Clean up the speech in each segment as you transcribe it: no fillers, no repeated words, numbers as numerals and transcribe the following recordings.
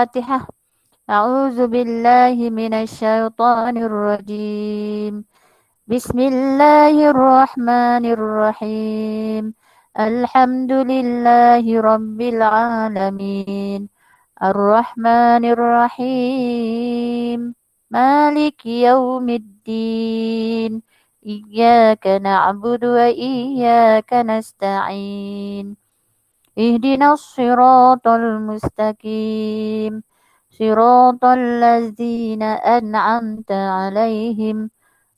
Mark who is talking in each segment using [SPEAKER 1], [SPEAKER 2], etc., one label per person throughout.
[SPEAKER 1] Fatihah. A'udzu billahi minasy syaithanir rajim. Bismillahirrahmanirrahim. Alhamdulillahi rabbil alamin. Ar-Rahmanir Rahim. Maliki yaumiddin. Iyyaka na'budu wa iyyaka nasta'in. Ihdinas siratal mustaqim. Siratal ladzina an'amta 'alaihim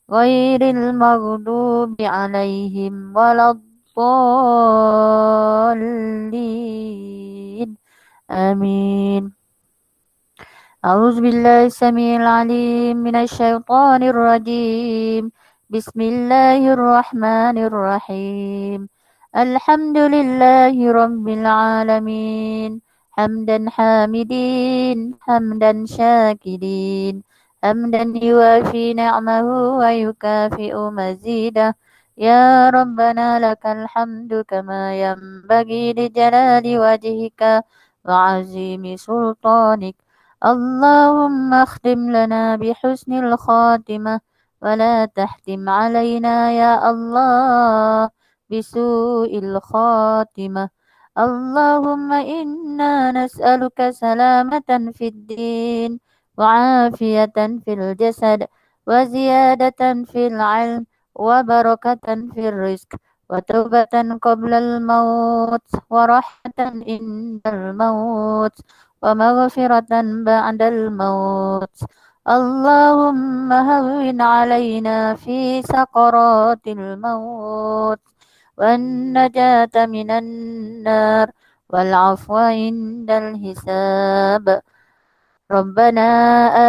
[SPEAKER 1] ghairil maghdubi 'alaihim waladdallin. Amin. A'udzu billahi samil alim minasy syaithanir rajim. Bismillahirrahmanirrahim. Alhamdulillahi rabbil alamin. Hamdan hamidin, hamdan syakirin. Hamdan yuwafi ni'amahu wa yukafi'u mazidah. Ya Rabbana lakal hamdu kama yanbaghi li jalali wajhika wa azimi sultanik. اللهم اختم لنا بحسن الخاتمة ولا تحتم علينا يا الله بسوء الخاتمة. اللهم إنا نسألك سلامة في الدين وعافية في الجسد وزيادة في العلم وبركة في الرزق وتوبة قبل الموت ورحمة عند الموت ومغفرة بعد الموت. اللهم هون علينا في سقرات الموت والنجاة من النار والعفو عند الحساب. ربنا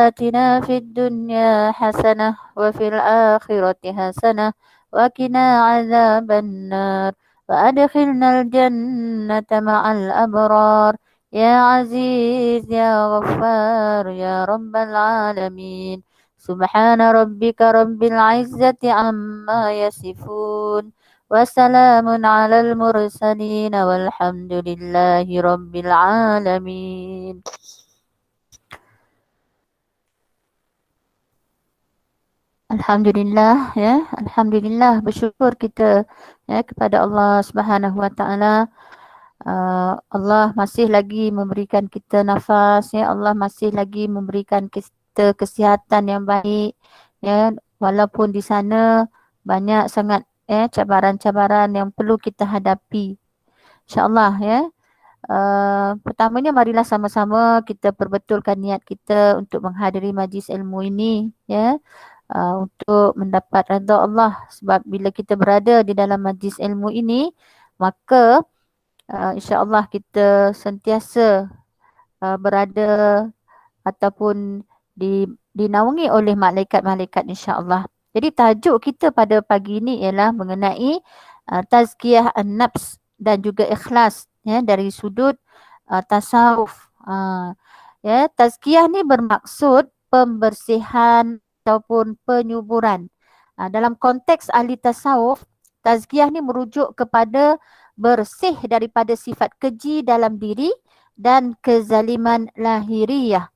[SPEAKER 1] آتنا في الدنيا حسنة وفي الآخرة حسنة وقنا عذاب النار وأدخلنا الجنة مع الأبرار يا عزيز يا غفار يا رب العالمين. سبحان ربك رب العزة عما يصفون وسلام على المرسلين والحمد لله رب العالمين. Alhamdulillah ya, alhamdulillah bersyukur kita ya kepada Allah Subhanahu Wa Taala. Allah masih lagi memberikan kita nafas ya, Allah masih lagi memberikan kita kesihatan yang baik ya, walaupun di sana banyak sangat cabaran-cabaran yang perlu kita hadapi. InsyaAllah ya. Pertamanya marilah sama-sama kita perbetulkan niat kita untuk menghadiri majlis ilmu ini ya. Untuk mendapat redha Allah, sebab bila kita berada di dalam majlis ilmu ini maka insya-Allah kita sentiasa berada ataupun dinaungi oleh malaikat-malaikat insya-Allah. Jadi tajuk kita pada pagi ini ialah mengenai tazkiyah an-nafs dan juga ikhlas ya dari sudut tasawuf. Ya, tazkiyah ni bermaksud pembersihan ataupun penyuburan. Dalam konteks ahli tasawuf, tazkiyah ni merujuk kepada bersih daripada sifat keji dalam diri dan kezaliman lahiriah.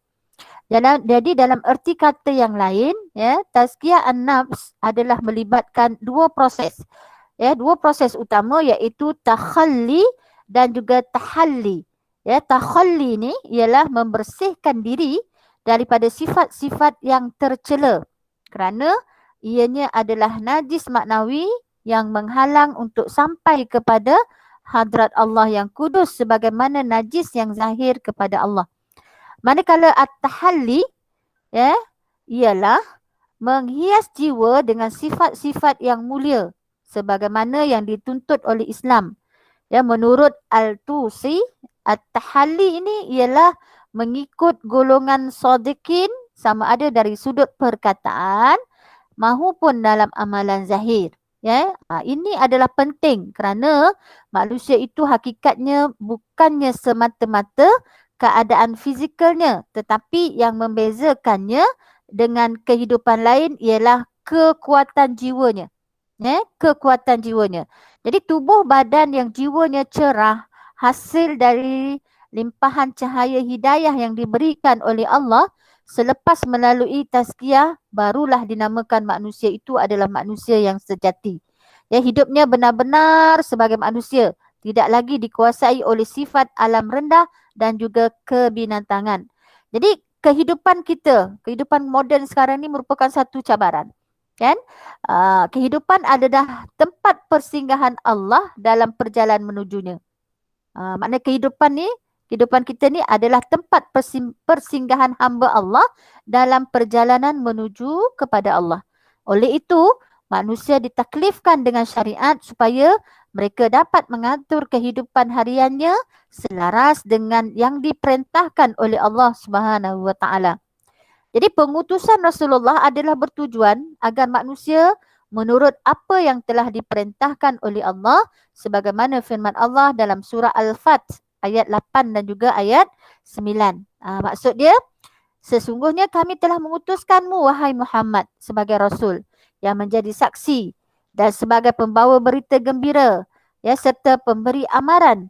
[SPEAKER 1] Jadi dalam erti kata yang lain, ya, tazkiyah an-nafs adalah melibatkan dua proses. Ya, dua proses utama iaitu takhalli dan juga tahalli. Ya, takhalli ni ialah membersihkan diri daripada sifat-sifat yang tercela kerana ianya adalah najis maknawi yang menghalang untuk sampai kepada hadrat Allah yang kudus sebagaimana najis yang zahir kepada Allah. Manakala at-tahalli ya ialah menghias jiwa dengan sifat-sifat yang mulia sebagaimana yang dituntut oleh Islam. Ya, menurut Al-Tusi, at-tahalli ini ialah mengikut golongan sadiqin sama ada dari sudut perkataan maupun dalam amalan zahir. Ya, ini adalah penting kerana manusia itu hakikatnya bukannya semata-mata keadaan fizikalnya, tetapi yang membezakannya dengan kehidupan lain ialah kekuatan jiwanya. Ya, kekuatan jiwanya. Jadi tubuh badan yang jiwanya cerah hasil dari limpahan cahaya hidayah yang diberikan oleh Allah selepas melalui tazkiyah, barulah dinamakan manusia itu adalah manusia yang sejati. Ya, hidupnya benar-benar sebagai manusia, tidak lagi dikuasai oleh sifat alam rendah dan juga kebinatangan. Jadi kehidupan kita, kehidupan moden sekarang ini merupakan satu cabaran. Kan? Kehidupan adalah tempat persinggahan Allah dalam perjalanan menujunya. Makna kehidupan kita ni adalah tempat persinggahan hamba Allah dalam perjalanan menuju kepada Allah. Oleh itu, manusia ditaklifkan dengan syariat supaya mereka dapat mengatur kehidupan hariannya selaras dengan yang diperintahkan oleh Allah Subhanahu wa taala. Jadi pengutusan Rasulullah adalah bertujuan agar manusia menurut apa yang telah diperintahkan oleh Allah sebagaimana firman Allah dalam surah Al-Fat ayat 8 dan juga ayat 9. Maksud dia, sesungguhnya kami telah mengutuskanmu wahai Muhammad sebagai Rasul yang menjadi saksi dan sebagai pembawa berita gembira, ya, serta pemberi amaran.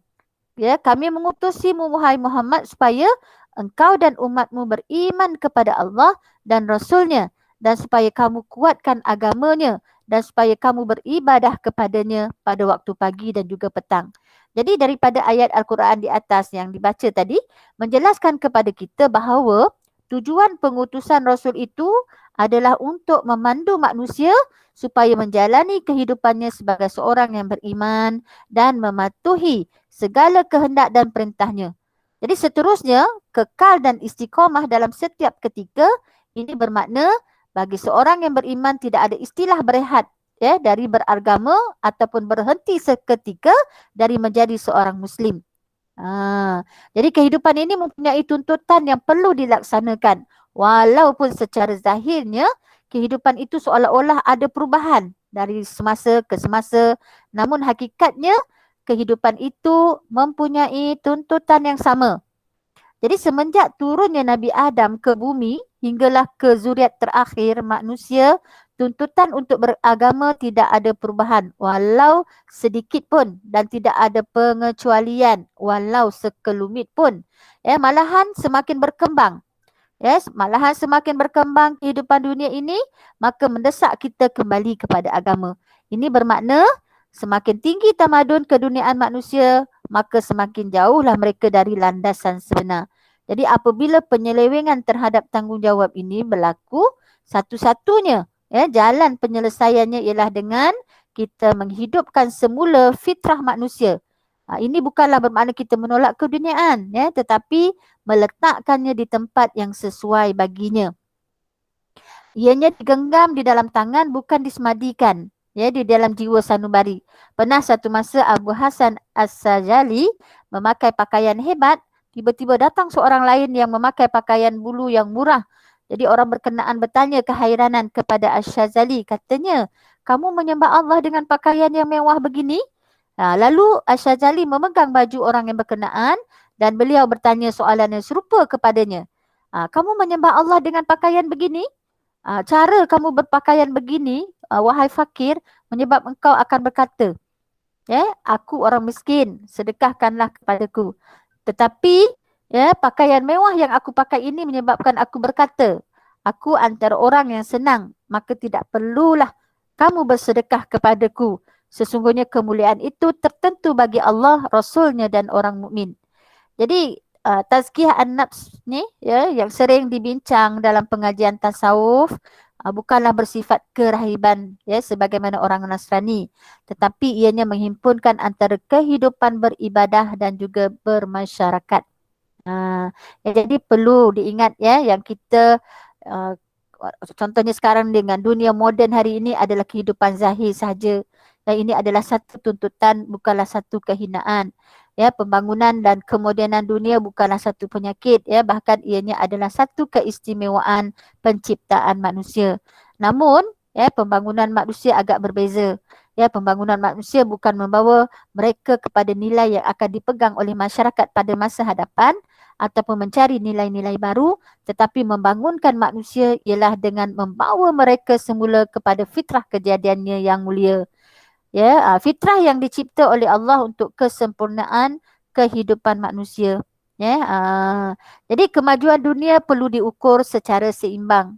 [SPEAKER 1] Ya, kami mengutusimu wahai Muhammad supaya engkau dan umatmu beriman kepada Allah dan Rasulnya dan supaya kamu kuatkan agamanya dan supaya kamu beribadah kepadanya pada waktu pagi dan juga petang. Jadi daripada ayat Al-Quran di atas yang dibaca tadi menjelaskan kepada kita bahawa tujuan pengutusan Rasul itu adalah untuk memandu manusia supaya menjalani kehidupannya sebagai seorang yang beriman dan mematuhi segala kehendak dan perintahnya. Jadi seterusnya, kekal dan istiqamah dalam setiap ketika ini bermakna bagi seorang yang beriman tidak ada istilah berehat, ya, dari beragama ataupun berhenti seketika dari menjadi seorang Muslim. Jadi kehidupan ini mempunyai tuntutan yang perlu dilaksanakan. Walaupun secara zahirnya kehidupan itu seolah-olah ada perubahan dari semasa ke semasa, namun hakikatnya kehidupan itu mempunyai tuntutan yang sama. Jadi semenjak turunnya Nabi Adam ke bumi hinggalah ke zuriat terakhir manusia, tuntutan untuk beragama tidak ada perubahan walau sedikit pun dan tidak ada pengecualian walau sekelumit pun. Malahan semakin berkembang. Malahan semakin berkembang kehidupan dunia ini, maka mendesak kita kembali kepada agama. Ini bermakna semakin tinggi tamadun keduniaan manusia, maka semakin jauhlah mereka dari landasan sebenar. Jadi apabila penyelewengan terhadap tanggungjawab ini berlaku, satu-satunya jalan penyelesaiannya ialah dengan kita menghidupkan semula fitrah manusia. Ini bukanlah bermakna kita menolak keduniaan, tetapi meletakkannya di tempat yang sesuai baginya. Ianya digenggam di dalam tangan, bukan disemadikan, di dalam jiwa sanubari. Pernah satu masa Abu Hasan As-Sajali memakai pakaian hebat, tiba-tiba datang seorang lain yang memakai pakaian bulu yang murah. Jadi orang berkenaan bertanya keheranan kepada As-Sajali, katanya, kamu menyembah Allah dengan pakaian yang mewah begini? Lalu As-Sajali memegang baju orang yang berkenaan dan beliau bertanya soalan yang serupa kepadanya. Kamu menyembah Allah dengan pakaian begini? Cara kamu berpakaian begini, wahai fakir, menyebab engkau akan berkata, aku orang miskin, sedekahkanlah kepadaku. Tetapi pakaian mewah yang aku pakai ini menyebabkan aku berkata, aku antara orang yang senang, maka tidak perlulah kamu bersedekah kepadaku. Sesungguhnya kemuliaan itu tertentu bagi Allah, Rasulnya dan orang mukmin. Jadi tazkiyah an-nafs ni yang sering dibincang dalam pengajian tasawuf bukanlah bersifat kerahiban sebagaimana orang Nasrani, tetapi ianya menghimpunkan antara kehidupan beribadah dan juga bermasyarakat. Jadi perlu diingat yang kita contohnya sekarang dengan dunia moden hari ini adalah kehidupan zahir sahaja. Dan ini adalah satu tuntutan, bukanlah satu kehinaan. Pembangunan dan kemodenan dunia bukanlah satu penyakit, bahkan ianya adalah satu keistimewaan penciptaan manusia. Namun pembangunan manusia agak berbeza. Pembangunan manusia bukan membawa mereka kepada nilai yang akan dipegang oleh masyarakat pada masa hadapan ataupun mencari nilai-nilai baru, tetapi membangunkan manusia ialah dengan membawa mereka semula kepada fitrah kejadiannya yang mulia. Fitrah yang dicipta oleh Allah untuk kesempurnaan kehidupan manusia. Ya, jadi kemajuan dunia perlu diukur secara seimbang.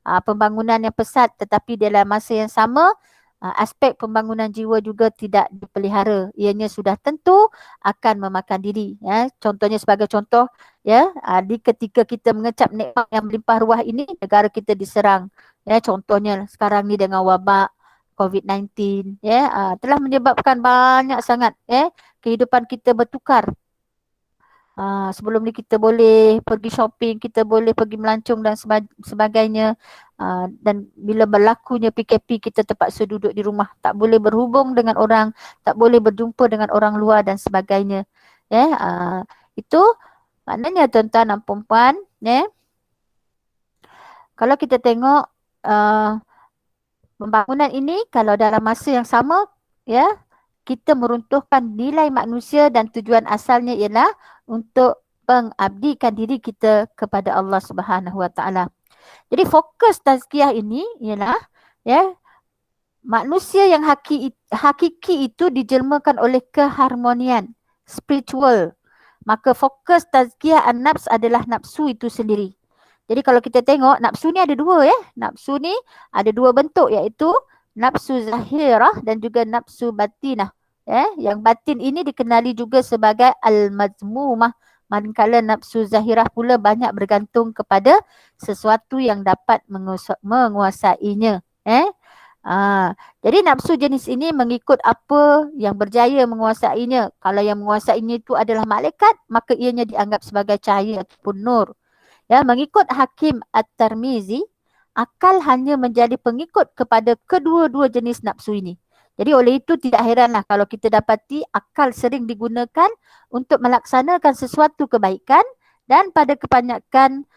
[SPEAKER 1] Pembangunan yang pesat tetapi dalam masa yang sama aspek pembangunan jiwa juga tidak dipelihara. Ianya sudah tentu akan memakan diri. Ya. Contohnya sebagai contoh, ya, di ketika kita mengecap nikmat yang melimpah ruah ini, negara kita diserang. Ya, contohnya sekarang ni dengan wabak COVID-19, ya, telah menyebabkan banyak sangat kehidupan kita bertukar. Sebelum ni kita boleh pergi shopping, kita boleh pergi melancong dan sebagainya. Dan bila berlakunya PKP, kita terpaksa duduk di rumah. Tak boleh berhubung dengan orang, tak boleh berjumpa dengan orang luar dan sebagainya. Itu maknanya tuan-tuan dan puan-puan, kalau kita tengok pembangunan ini, kalau dalam masa yang sama, ya, kita meruntuhkan nilai manusia dan tujuan asalnya ialah untuk mengabdikan diri kita kepada Allah Subhanahu Wa Taala. Jadi fokus tazkiyah ini ialah, ya, manusia yang hakiki itu dijelmakan oleh keharmonian spiritual. Maka fokus tazkiyah an-nafs adalah nafsu itu sendiri. Jadi kalau kita tengok nafsu ni ada dua, ya. Nafsu ni ada dua bentuk, iaitu nafsu zahirah dan juga nafsu batinah. Yang batin ini dikenali juga sebagai al-mazmumah. Manakala nafsu zahirah pula banyak bergantung kepada sesuatu yang dapat menguasainya. Jadi nafsu jenis ini mengikut apa yang berjaya menguasainya. Kalau yang menguasainya itu adalah malaikat, maka ianya dianggap sebagai cahaya ataupun nur. Ya, mengikut Hakim At-Tirmizi, akal hanya menjadi pengikut kepada kedua-dua jenis nafsu ini. Jadi oleh itu tidak heranlah kalau kita dapati akal sering digunakan untuk melaksanakan sesuatu kebaikan, dan pada kebanyakan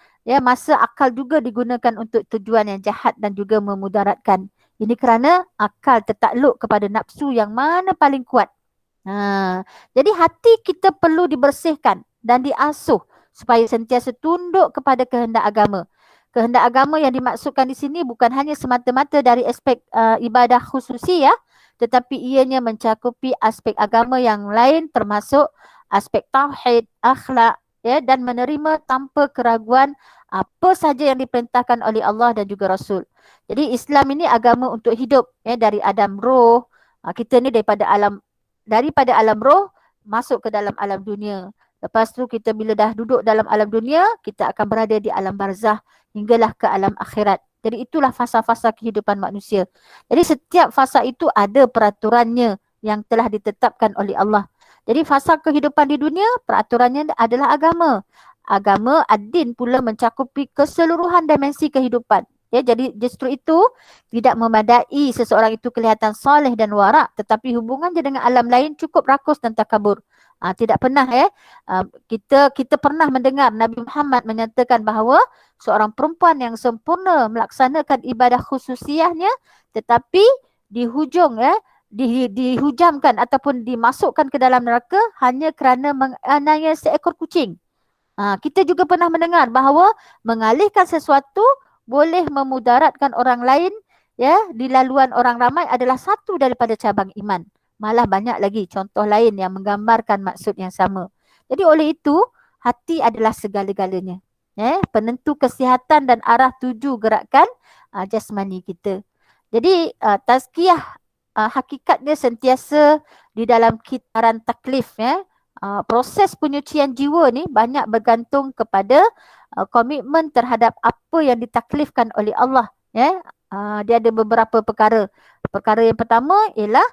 [SPEAKER 1] masa akal juga digunakan untuk tujuan yang jahat dan juga memudaratkan. Ini kerana akal tertakluk kepada nafsu yang mana paling kuat. Jadi hati kita perlu dibersihkan dan diasuh supaya sentiasa tunduk kepada kehendak agama. Kehendak agama yang dimaksudkan di sini bukan hanya semata-mata dari aspek ibadah khususi, ya, tetapi ianya mencakupi aspek agama yang lain termasuk aspek tauhid, akhlak, ya, dan menerima tanpa keraguan apa saja yang diperintahkan oleh Allah dan juga Rasul. Jadi Islam ini agama untuk hidup, ya, dari alam roh. Kita ni daripada alam roh masuk ke dalam alam dunia. Lepas tu kita bila dah duduk dalam alam dunia, kita akan berada di alam barzah hinggalah ke alam akhirat. Jadi itulah fasa-fasa kehidupan manusia. Jadi setiap fasa itu ada peraturannya yang telah ditetapkan oleh Allah. Jadi fasa kehidupan di dunia, peraturannya adalah agama. Agama ad-din pula mencakupi keseluruhan dimensi kehidupan. Ya, jadi justru itu tidak memadai seseorang itu kelihatan soleh dan warak, tetapi hubungannya dengan alam lain cukup rakus dan takabur. Tidak pernah kita pernah mendengar Nabi Muhammad menyatakan bahawa seorang perempuan yang sempurna melaksanakan ibadah khususiahnya, tetapi dihujamkan ataupun dimasukkan ke dalam neraka hanya kerana menganiaya seekor kucing. Kita juga pernah mendengar bahawa mengalihkan sesuatu boleh memudaratkan orang lain, ya, di laluan orang ramai adalah satu daripada cabang iman. Malah banyak lagi contoh lain yang menggambarkan maksud yang sama. Jadi oleh itu, hati adalah segala-galanya. Penentu kesihatan dan arah tuju gerakan jasmani kita. Jadi tazkiyah hakikatnya sentiasa di dalam kitaran taklif. Proses penyucian jiwa ni banyak bergantung kepada komitmen terhadap apa yang ditaklifkan oleh Allah. Dia ada beberapa perkara. Perkara yang pertama ialah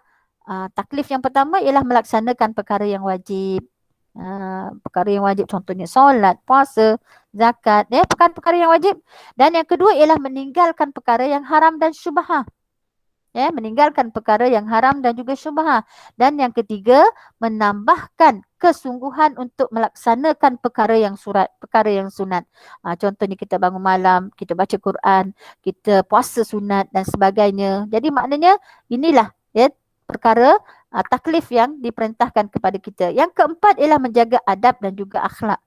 [SPEAKER 1] taklif yang pertama ialah melaksanakan perkara yang wajib. Perkara yang wajib contohnya solat, puasa, zakat, perkara-perkara yang wajib. Dan yang kedua ialah meninggalkan perkara yang haram dan syubhah. Meninggalkan perkara yang haram dan juga syubhah. Dan yang ketiga, menambahkan kesungguhan untuk melaksanakan perkara yang sunat. Contohnya kita bangun malam, kita baca Quran, kita puasa sunat dan sebagainya. Jadi maknanya inilah perkara taklif yang diperintahkan kepada kita. Yang keempat ialah menjaga adab dan juga akhlak.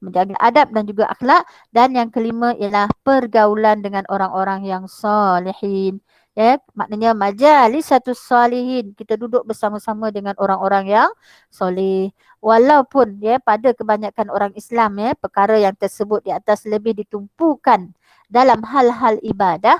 [SPEAKER 1] Menjaga adab dan juga akhlak. Dan yang kelima ialah pergaulan dengan orang-orang yang salihin. Ya, maknanya majalis satu salihin. Kita duduk bersama-sama dengan orang-orang yang soleh. Walaupun ya pada kebanyakan orang Islam ya perkara yang tersebut di atas lebih ditumpukan dalam hal-hal ibadah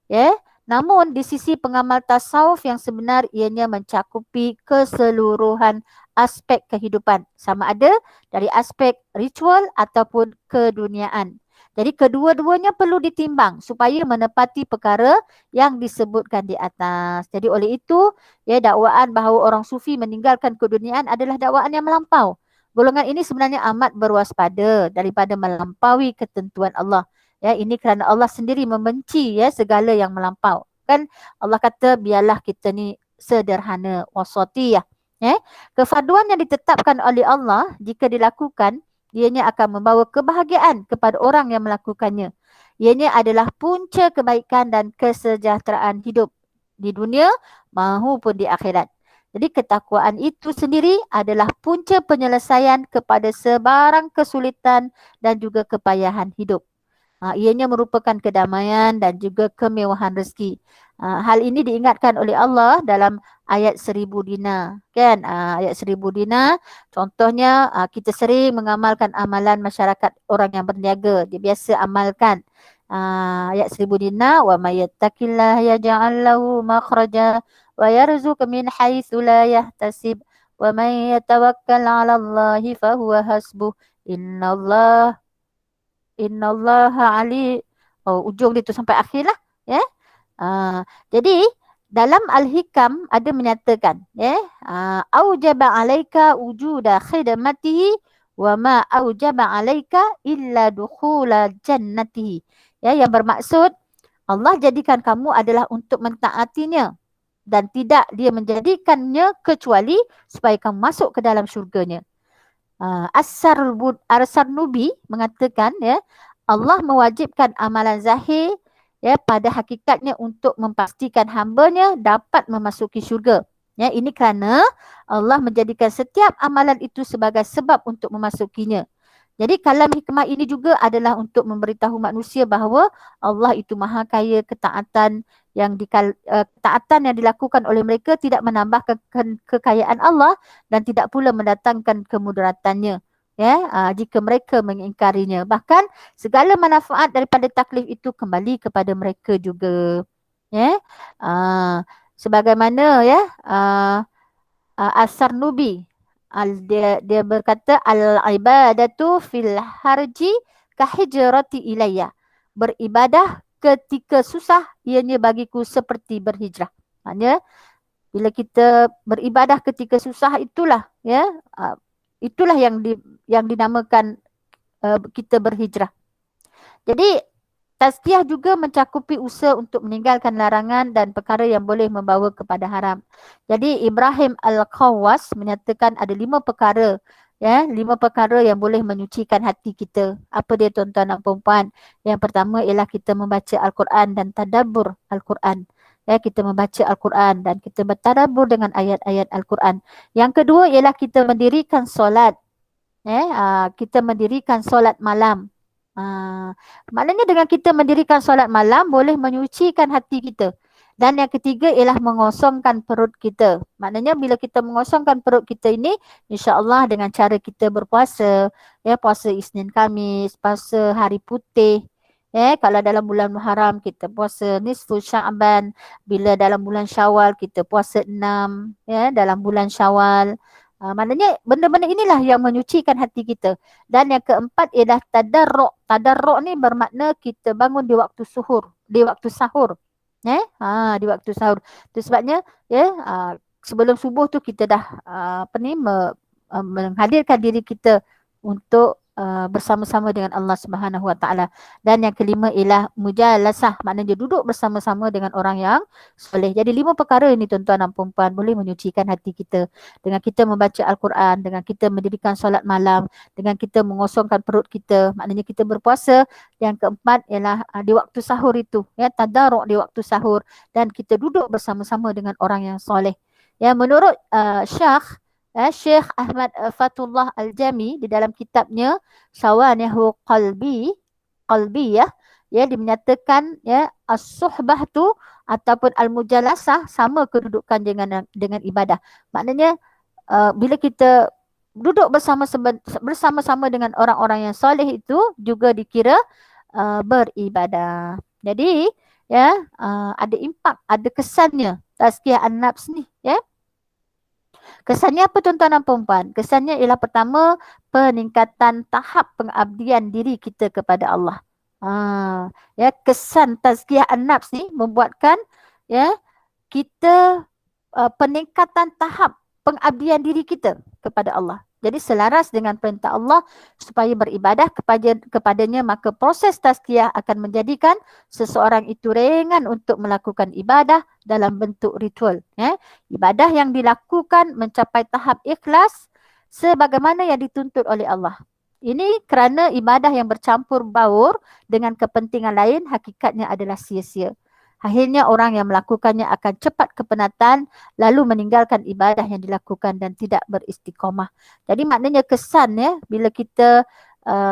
[SPEAKER 1] ya. Namun di sisi pengamal tasawuf yang sebenar ianya mencakupi keseluruhan aspek kehidupan. Sama ada dari aspek ritual ataupun keduniaan. Jadi kedua-duanya perlu ditimbang supaya menepati perkara yang disebutkan di atas. Jadi oleh itu, ya dakwaan bahawa orang sufi meninggalkan keduniaan adalah dakwaan yang melampau. Golongan ini sebenarnya amat berwaspada daripada melampaui ketentuan Allah. Ya, ini kerana Allah sendiri membenci ya segala yang melampau. Kan Allah kata biarlah kita ni sederhana, wasatiyah. Ya, kefarduan yang ditetapkan oleh Allah jika dilakukan, ianya akan membawa kebahagiaan kepada orang yang melakukannya. Ianya adalah punca kebaikan dan kesejahteraan hidup di dunia maupun di akhirat. Jadi ketakwaan itu sendiri adalah punca penyelesaian kepada sebarang kesulitan dan juga kepayahan hidup. Ianya merupakan kedamaian dan juga kemewahan rezeki. Hal ini diingatkan oleh Allah dalam ayat 1000 dinar. Kan? Ayat 1000 dinar, contohnya kita sering mengamalkan amalan masyarakat orang yang berniaga. Dia biasa amalkan. Ayat 1000 dinar, wa may yattaqillah yaj'al lahu makhraja wa yarzuq min haitsu la yahtasib wa may yatawakkal 'ala Allahi fahuwa hasbuh. Innallaha Innallaha ali. Oh, ujung dia tu sampai akhir lah. Ya. Jadi dalam Al-Hikam ada menyatakan, ya, aujaba alaika wujuda khidmatihi wa ma aujaba alaika illa dukhula jannatihi. Ya, yang bermaksud Allah jadikan kamu adalah untuk mentaatinya dan tidak dia menjadikannya kecuali supaya kamu masuk ke dalam syurganya. As-Sarnubi mengatakan ya Allah mewajibkan amalan zahir ya pada hakikatnya untuk memastikan hamba-Nya dapat memasuki syurga. Ya, ini kerana Allah menjadikan setiap amalan itu sebagai sebab untuk memasukinya. Jadi kalam hikmah ini juga adalah untuk memberitahu manusia bahawa Allah itu maha kaya, ketaatan yang dilakukan oleh mereka tidak menambah kekayaan Allah dan tidak pula mendatangkan kemudaratannya. Ya, jika mereka mengingkarinya. Bahkan segala manfaat daripada taklif itu kembali kepada mereka juga. Ya, sebagaimana ya As-Sarnubi dia berkata al-ibadatu fil harji kahijrati ilayya. Beribadah ketika susah ianya bagiku seperti berhijrah. Maknanya bila kita beribadah ketika susah itulah ya itulah yang dinamakan kita berhijrah. Jadi tazkiyah juga mencakupi usaha untuk meninggalkan larangan dan perkara yang boleh membawa kepada haram. Jadi Ibrahim Al-Khawwas menyatakan ada 5 perkara, ya, 5 perkara yang boleh menyucikan hati kita. Apa dia tuan-tuan dan puan-puan? Yang pertama ialah kita membaca Al-Quran dan tadabbur Al-Quran. Ya, kita membaca Al-Quran dan kita bertadabbur dengan ayat-ayat Al-Quran. Yang kedua ialah kita mendirikan solat. Kita mendirikan solat malam. Maknanya dengan kita mendirikan solat malam boleh menyucikan hati kita. Dan yang ketiga ialah mengosongkan perut kita. Maknanya bila kita mengosongkan perut kita ini, insya-Allah dengan cara kita berpuasa, ya, puasa Isnin Khamis, puasa hari putih. Kalau dalam bulan Muharram kita puasa nisfu Sya'ban, bila dalam bulan Syawal kita puasa 6, ya, dalam bulan Syawal. Maknanya benda-benda inilah yang menyucikan hati kita. Dan yang keempat ialah tadarruk. Tadarruk ni bermakna kita bangun di waktu suhur, di waktu sahur. Di waktu sahur. Itu sebabnya sebelum subuh tu kita dah menghadirkan diri kita untuk bersama-sama dengan Allah Subhanahu Wa Taala. Dan yang kelima ialah mujalasah, maknanya duduk bersama-sama dengan orang yang soleh. Jadi 5 perkara ini tuan-tuan dan puan-puan boleh menyucikan hati kita. Dengan kita membaca Al-Quran, dengan kita mendirikan solat malam, dengan kita mengosongkan perut kita, maknanya kita berpuasa. Yang keempat ialah di waktu sahur itu, ya, tadarruk di waktu sahur, dan kita duduk bersama-sama dengan orang yang soleh. Ya, menurut Syekh Ahmad Fatullah Al-Jami di dalam kitabnya Sawanihu Qalbi ya, ya, dinyatakan ya as-suhbah tu ataupun al-mujalasah sama kedudukan dengan ibadah. Maknanya bila kita duduk bersama-sama dengan orang-orang yang soleh itu juga dikira beribadah. Jadi ya, ada impak, ada kesannya tazkiyah an-nafs ni ya. Kesannya apa tuan-tuan dan puan? Kesannya ialah pertama, peningkatan tahap pengabdian diri kita kepada Allah. Ya, kesan tazkiyah an-nafs ni membuatkan ya kita peningkatan tahap pengabdian diri kita kepada Allah. Jadi selaras dengan perintah Allah supaya beribadah kepadanya, maka proses tazkiyah akan menjadikan seseorang itu ringan untuk melakukan ibadah dalam bentuk ritual. Ya. Ibadah yang dilakukan mencapai tahap ikhlas sebagaimana yang dituntut oleh Allah. Ini kerana ibadah yang bercampur baur dengan kepentingan lain hakikatnya adalah sia-sia. Akhirnya orang yang melakukannya akan cepat kepenatan lalu meninggalkan ibadah yang dilakukan dan tidak beristiqamah. Jadi maknanya kesan ya, bila kita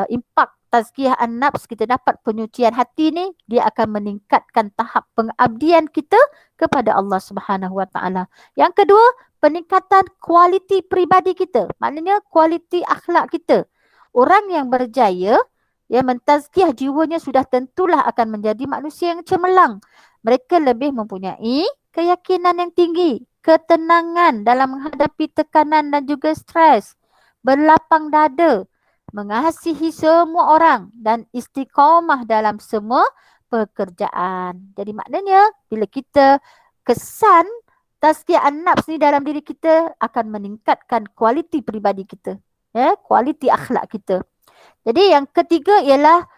[SPEAKER 1] impak tazkiyah an-nafs, kita dapat penyucian hati ni, dia akan meningkatkan tahap pengabdian kita kepada Allah Subhanahu Wa Taala. Yang kedua, peningkatan kualiti peribadi kita. Maknanya kualiti akhlak kita. Orang yang berjaya ya mentazkiyah jiwanya sudah tentulah akan menjadi manusia yang cemerlang. Mereka lebih mempunyai keyakinan yang tinggi, ketenangan dalam menghadapi tekanan dan juga stres, berlapang dada, mengasihi semua orang dan istiqamah dalam semua pekerjaan. Jadi maknanya bila kita kesan tazkiyah an-nafs ni dalam diri kita akan meningkatkan kualiti peribadi kita, ya, kualiti akhlak kita. Jadi yang ketiga ialah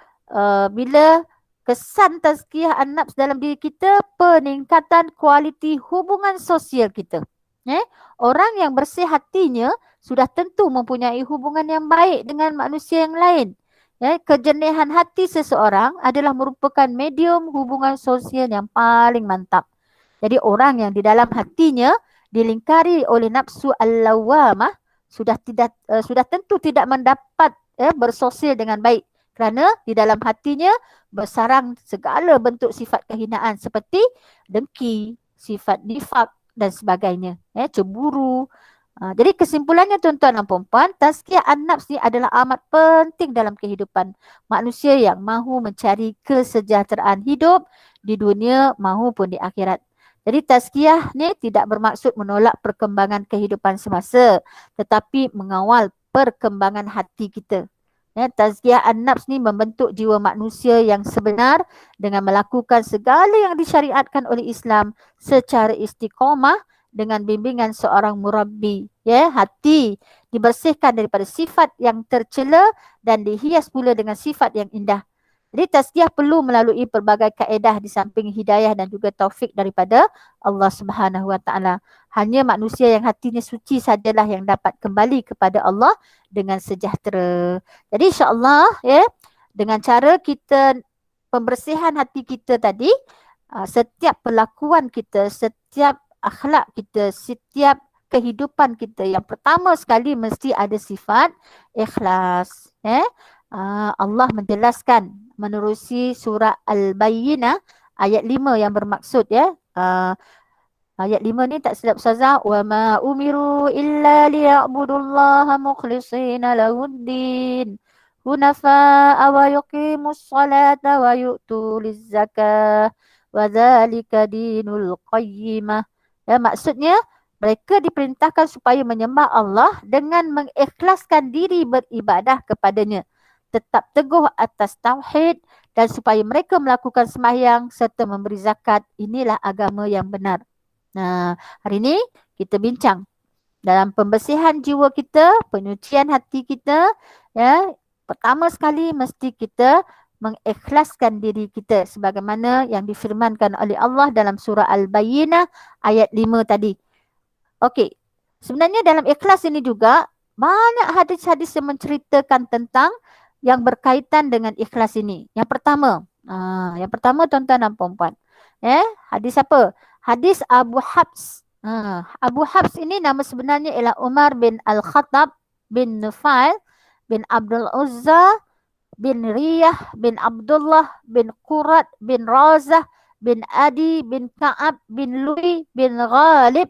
[SPEAKER 1] bila kesan tazkiyah an-nafs dalam diri kita, peningkatan kualiti hubungan sosial kita. Orang yang bersih hatinya sudah tentu mempunyai hubungan yang baik dengan manusia yang lain. Kejernihan hati seseorang adalah merupakan medium hubungan sosial yang paling mantap. Jadi orang yang di dalam hatinya dilingkari oleh nafsu al-lawamah sudah tentu tidak mendapat bersosial dengan baik. Kerana di dalam hatinya bersarang segala bentuk sifat kehinaan seperti dengki, sifat nifak dan sebagainya. Cemburu. Jadi kesimpulannya tuan-tuan dan puan-puan, tazkiyah an-nafs ni adalah amat penting dalam kehidupan manusia yang mahu mencari kesejahteraan hidup di dunia maupun di akhirat. Jadi tazkiyah ni tidak bermaksud menolak perkembangan kehidupan semasa, tetapi mengawal perkembangan hati kita. Tazkiyah an-nafs ni membentuk jiwa manusia yang sebenar dengan melakukan segala yang disyariatkan oleh Islam secara istiqamah dengan bimbingan seorang murabbi. Hati dibersihkan daripada sifat yang tercela dan dihias pula dengan sifat yang indah. Jadi tazkiyah perlu melalui pelbagai kaedah di samping hidayah dan juga taufik daripada Allah Subhanahu Wa Taala. Hanya manusia yang hatinya suci sajalah yang dapat kembali kepada Allah dengan sejahtera. Jadi insya-Allah ya, dengan cara kita pembersihan hati kita tadi, setiap perlakuan kita, setiap akhlak kita, setiap kehidupan kita, yang pertama sekali mesti ada sifat ikhlas. Allah menjelaskan menerusi surah Al-Bayyinah ayat 5 yang bermaksud ya. Ayat 5 ni tak silap Ustazah, wa ma umiru illa liya'budullaha mukhlishina lahuddin hunafa'a wa yuqimus salata wa yu'tuluz zakah wa dzalika dinul qayyimah. Ya, maksudnya mereka diperintahkan supaya menyembah Allah dengan mengikhlaskan diri beribadah kepadanya, tetap teguh atas tauhid dan supaya mereka melakukan sembahyang serta memberi zakat. Inilah agama yang benar. Nah, hari ini kita bincang dalam pembersihan jiwa kita, penyucian hati kita. Ya, pertama sekali mesti kita mengikhlaskan diri kita sebagaimana yang difirmankan oleh Allah dalam surah Al-Bayyinah ayat 5 tadi. Okey, sebenarnya dalam ikhlas ini juga banyak hadis-hadis yang menceritakan tentang yang berkaitan dengan ikhlas ini. Yang pertama tuan-tuan dan puan-puan. Hadis apa? Hadis Abu Habs. Abu Habs ini nama sebenarnya ialah Umar bin Al-Khattab bin Nufail bin Abdul Uzza bin Riyah bin Abdullah bin Qurat bin Razah bin Adi bin Ka'ab bin Lui bin Ghalib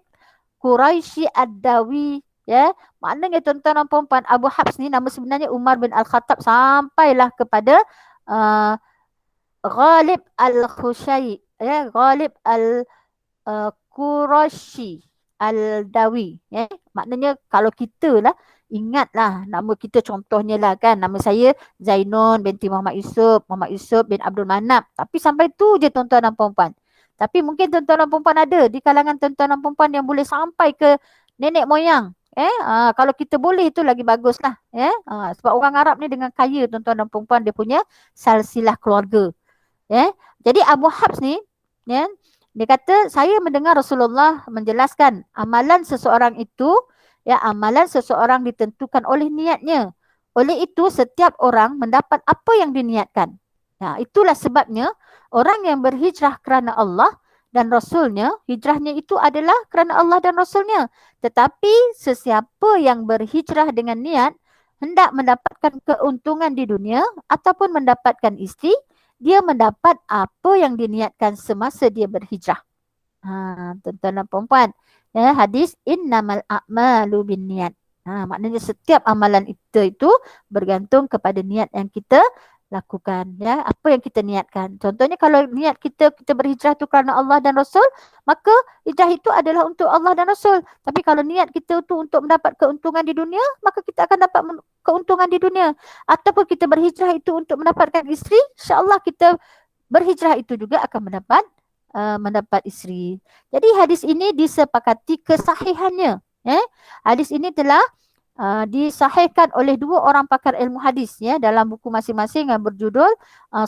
[SPEAKER 1] Quraisy Ad-Dawi. Ya, maknanya tuan-tuan dan puan Abu Habs ni nama sebenarnya Umar bin Al-Khattab sampailah kepada uh, Ghalib Al-Khusyai, ya, Ghalib Qurashi Al-Dawi, ya. Maknanya kalau kita lah, ingatlah nama kita contohnya lah kan, nama saya Zainun binti Muhammad Yusuf bin Abdul Manap. Tapi sampai tu je tuan-tuan dan puan. Tapi mungkin tuan-tuan dan puan ada di kalangan tuan-tuan dan puan yang boleh sampai ke nenek moyang. Kalau kita boleh itu lagi bagus lah. Sebab orang Arab ni dengan kaya tuan-tuan dan puan dia punya silsilah keluarga. Jadi Abu Habs ni, ya, dia kata saya mendengar Rasulullah menjelaskan amalan seseorang itu, ya, amalan seseorang ditentukan oleh niatnya. Oleh itu setiap orang mendapat apa yang diniatkan. Nah, itulah sebabnya orang yang berhijrah kerana Allah dan Rasulnya, hijrahnya itu adalah kerana Allah dan Rasulnya. Tetapi sesiapa yang berhijrah dengan niat hendak mendapatkan keuntungan di dunia ataupun mendapatkan isteri, dia mendapat apa yang diniatkan semasa dia berhijrah. Tuan-tuan dan puan-puan, ya, hadis innamal a'malu binniat. Maknanya setiap amalan itu bergantung kepada niat yang kita lakukan, ya, apa yang kita niatkan. Contohnya kalau niat kita berhijrah itu kerana Allah dan Rasul, maka hijrah itu adalah untuk Allah dan Rasul. Tapi kalau niat kita itu untuk mendapat keuntungan di dunia, maka kita akan dapat keuntungan di dunia. Ataupun kita berhijrah itu untuk mendapatkan isteri, insya-Allah kita berhijrah itu juga akan mendapat isteri. Jadi hadis ini disepakati kesahihannya. Hadis ini telah disahihkan oleh dua orang pakar ilmu hadis, ya, dalam buku masing-masing yang berjudul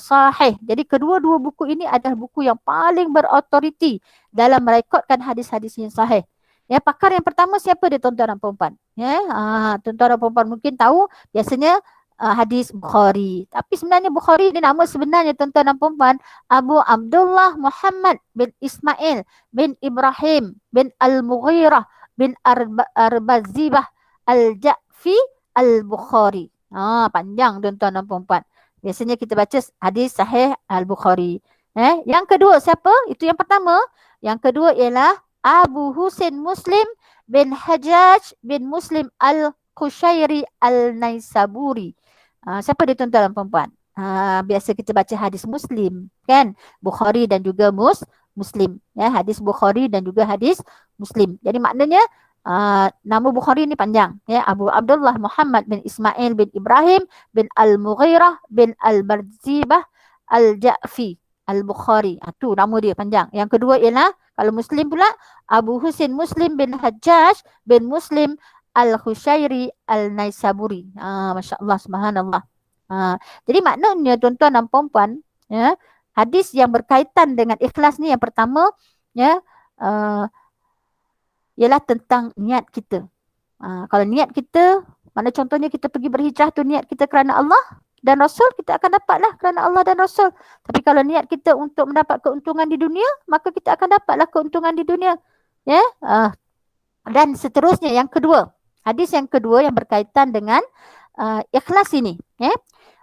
[SPEAKER 1] Sahih. Jadi kedua-dua buku ini adalah buku yang paling berautoriti dalam merekodkan hadis-hadis yang sahih. Ya, pakar yang pertama siapa dia tuan-tuan dan puan-puan? Ya, tuan-tuan dan puan-puan mungkin tahu biasanya hadis Bukhari. Tapi sebenarnya Bukhari ni nama sebenarnya tuan-tuan dan puan-puan Abu Abdullah Muhammad bin Ismail bin Ibrahim bin Al-Mughirah bin Arbazibah Al-Ja'fi Al-Bukhari. Panjang tuan-tuan dan puan-puan. Biasanya kita baca hadis sahih Al-Bukhari. Yang kedua siapa? Itu yang pertama. Yang kedua ialah Abu Husain Muslim bin Hajjaj bin Muslim Al-Qushairi Al-Naisaburi. Siapa dia tuan-tuan dan puan-puan? Biasa kita baca hadis Muslim, kan? Bukhari dan juga Muslim. Ya, hadis Bukhari dan juga hadis Muslim. Jadi maknanya nama Bukhari ni panjang, ya, Abu Abdullah Muhammad bin Ismail bin Ibrahim bin Al-Mughirah bin Al-Barzibah Al-Ja'fi Al-Bukhari. Tu nama dia panjang. Yang kedua ialah kalau Muslim pula Abu Husain Muslim bin Hajjaj bin Muslim Al-Khushairi Al-Naisaburi. Masya-Allah, subhanallah. Jadi maknanya tuan-tuan dan puan-puan, ya, hadis yang berkaitan dengan ikhlas ni yang pertama, ya, ialah tentang niat kita. Kalau niat kita, mana contohnya kita pergi berhijrah tu niat kita kerana Allah dan Rasul, kita akan dapatlah kerana Allah dan Rasul. Tapi kalau niat kita untuk mendapat keuntungan di dunia, maka kita akan dapatlah keuntungan di dunia. Ya, dan seterusnya yang kedua. Hadis yang kedua yang berkaitan dengan ikhlas ini.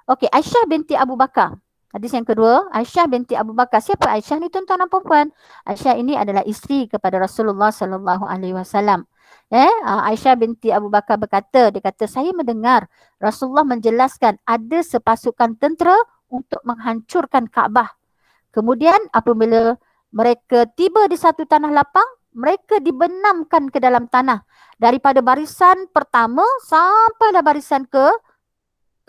[SPEAKER 1] Okey, Aisyah binti Abu Bakar. Hadis yang kedua, Aisyah binti Abu Bakar. Siapa Aisyah ni tuan-tuan dan puan-puan? Aisyah ini adalah isteri kepada Rasulullah sallallahu alaihi wasallam. Aisyah binti Abu Bakar berkata, dia kata saya mendengar Rasulullah menjelaskan ada sepasukan tentera untuk menghancurkan Kaabah. Kemudian apabila mereka tiba di satu tanah lapang, mereka dibenamkan ke dalam tanah daripada barisan pertama sampailah barisan ke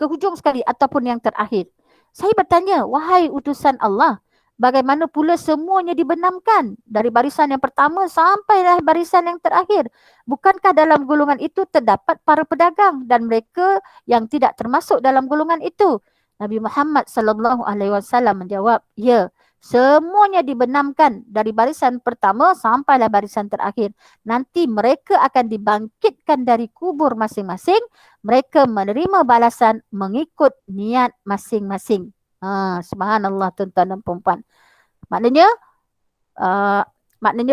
[SPEAKER 1] hujung sekali ataupun yang terakhir. Saya bertanya, wahai utusan Allah, bagaimana pula semuanya dibenamkan dari barisan yang pertama sampailah barisan yang terakhir? Bukankah dalam golongan itu terdapat para pedagang dan mereka yang tidak termasuk dalam golongan itu? Nabi Muhammad sallallahu alaihi wasallam menjawab, ya, semuanya dibenamkan dari barisan pertama sampailah barisan terakhir. Nanti mereka akan dibangkitkan dari kubur masing-masing. Mereka menerima balasan mengikut niat masing-masing. Subhanallah tuan-tuan dan puan-puan. Maknanya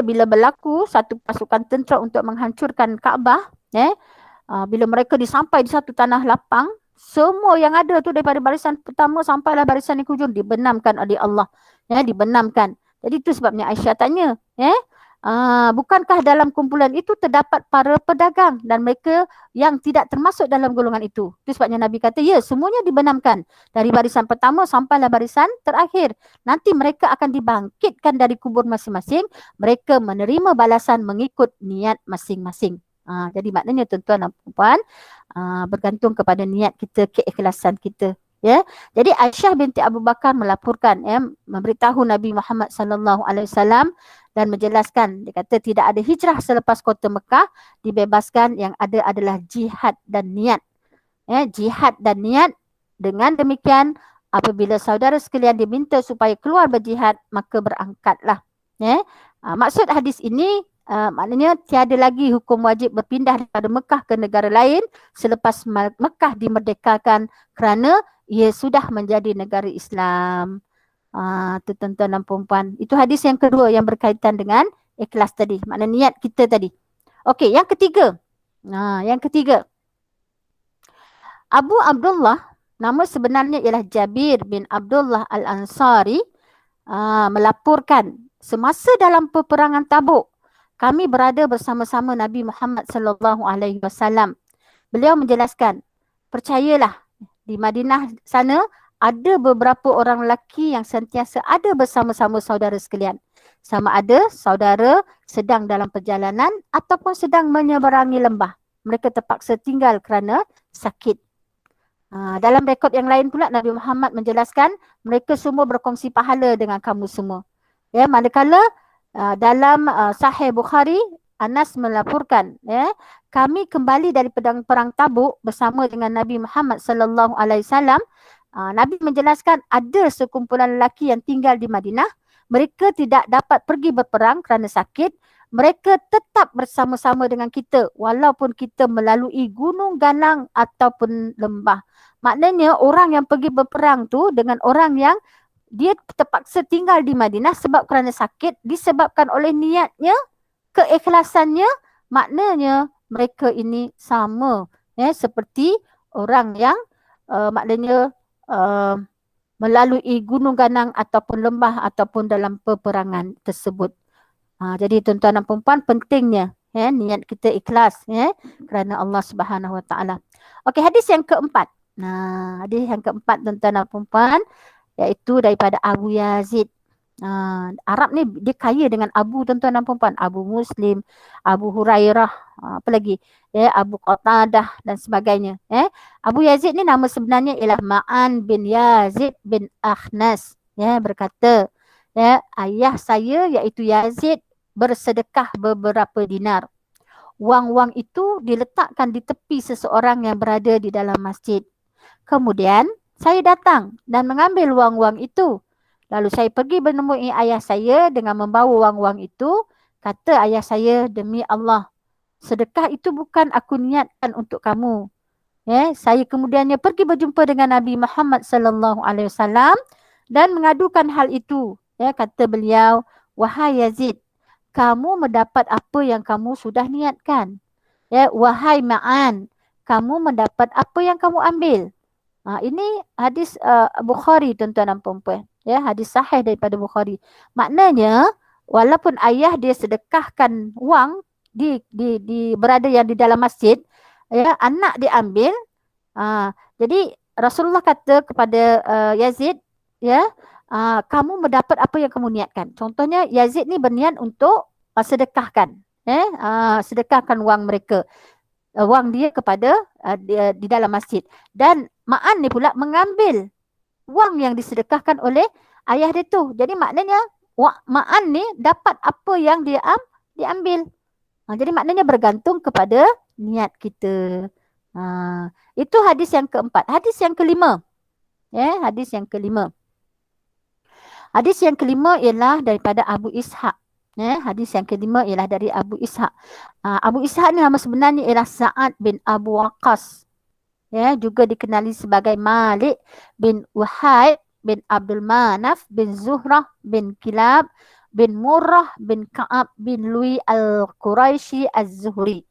[SPEAKER 1] bila berlaku satu pasukan tentera untuk menghancurkan Kaabah, bila mereka disampai di satu tanah lapang, Semua yang ada tu daripada barisan pertama sampailah barisan yang hujung dibenamkan oleh Allah. Ya, dibenamkan. Jadi itu sebabnya Aisyah tanya, bukankah dalam kumpulan itu terdapat para pedagang dan mereka yang tidak termasuk dalam golongan itu? Itu sebabnya Nabi kata, ya, semuanya dibenamkan dari barisan pertama sampailah barisan terakhir. Nanti mereka akan dibangkitkan dari kubur masing-masing. Mereka menerima balasan mengikut niat masing-masing. Jadi maknanya tuan-tuan dan puan, bergantung kepada niat kita, keikhlasan kita. Ya, jadi Aisyah binti Abu Bakar melaporkan, memberitahu Nabi Muhammad sallallahu alaihi wasallam dan menjelaskan, dia kata tidak ada hijrah selepas kota Mekah dibebaskan, yang ada adalah jihad dan niat. Ya, jihad dan niat. Dengan demikian, apabila saudara sekalian diminta supaya keluar berjihad, maka berangkatlah. Ya, maksud hadis ini, maknanya tiada lagi hukum wajib berpindah daripada Mekah ke negara lain selepas Mekah dimerdekakan kerana ia sudah menjadi negara Islam. Itu tuan-tuan dan puan-puan. Itu hadis yang kedua yang berkaitan dengan ikhlas tadi. Makna niat kita tadi. Okey, yang ketiga. Yang ketiga. Abu Abdullah, nama sebenarnya ialah Jabir bin Abdullah Al-Ansari, melaporkan semasa dalam peperangan Tabuk, kami berada bersama-sama Nabi Muhammad sallallahu alaihi wasallam. Beliau menjelaskan, percayalah, di Madinah sana ada beberapa orang lelaki yang sentiasa ada bersama-sama saudara sekalian. Sama ada saudara sedang dalam perjalanan ataupun sedang menyeberangi lembah. Mereka terpaksa tinggal kerana sakit. Dalam rekod yang lain pula, Nabi Muhammad menjelaskan, mereka semua berkongsi pahala dengan kamu semua. Ya, manakala dalam Sahih Bukhari, Anas melaporkan, kami kembali dari perang Tabuk bersama dengan Nabi Muhammad sallallahu alaihi wasallam. Nabi menjelaskan ada sekumpulan lelaki yang tinggal di Madinah. Mereka tidak dapat pergi berperang kerana sakit. Mereka tetap bersama-sama dengan kita walaupun kita melalui gunung ganang ataupun lembah. Maknanya orang yang pergi berperang tu dengan orang yang dia terpaksa tinggal di Madinah sebab kerana sakit, disebabkan oleh niatnya, keikhlasannya, maknanya mereka ini sama, seperti orang yang maknanya melalui gunung ganang ataupun lembah ataupun dalam peperangan tersebut. Jadi tuan-tuan dan puan-puan, pentingnya niat kita ikhlas kerana Allah Subhanahu Wa Taala. Okey, hadis yang keempat. Hadis yang keempat tuan-tuan dan puan-puan, iaitu daripada Abu Yazid. Arab ni dia kaya dengan Abu, tuan-tuan dan puan-puan. Abu Muslim, Abu Hurairah, apa lagi? Abu Qatadah dan sebagainya. Abu Yazid ni nama sebenarnya ialah Ma'an bin Yazid bin Akhnas. Berkata, ayah saya iaitu Yazid bersedekah beberapa dinar. Wang-wang itu diletakkan di tepi seseorang yang berada di dalam masjid. Kemudian saya datang dan mengambil wang-wang itu. Lalu saya pergi menemui ayah saya dengan membawa wang-wang itu. Kata ayah saya, demi Allah, sedekah itu bukan aku niatkan untuk kamu. Saya kemudiannya pergi berjumpa dengan Nabi Muhammad sallallahu alaihi wasallam dan mengadukan hal itu. Kata beliau, wahai Yazid, kamu mendapat apa yang kamu sudah niatkan. Wahai Ma'an, kamu mendapat apa yang kamu ambil. Ini hadis Bukhari, tuan-tuan dan puan-puan. Hadis sahih daripada Bukhari. Maknanya, walaupun ayah dia sedekahkan wang di berada yang di dalam masjid, anak dia ambil. Jadi Rasulullah kata kepada Yazid, kamu mendapat apa yang kamu niatkan. Contohnya Yazid ni berniat untuk sedekahkan, sedekahkan wang mereka, wang dia kepada di dalam masjid. Dan Ma'an ni pula mengambil wang yang disedekahkan oleh ayah dia tu. Jadi maknanya Ma'an ni dapat apa yang dia ambil. Jadi maknanya bergantung kepada niat kita. Itu hadis yang keempat. Hadis yang kelima. Hadis yang kelima. Hadis yang kelima ialah daripada Abu Ishaq. Hadis yang kelima ialah dari Abu Ishaq. Abu Ishaq ni nama sebenarnya ialah Sa'ad bin Abu Waqqas. Juga dikenali sebagai Malik bin Wahid bin Abdul Manaf bin Zuhrah bin Kilab bin Murrah bin Ka'ab bin Lui al-Quraisy az-Zuhri.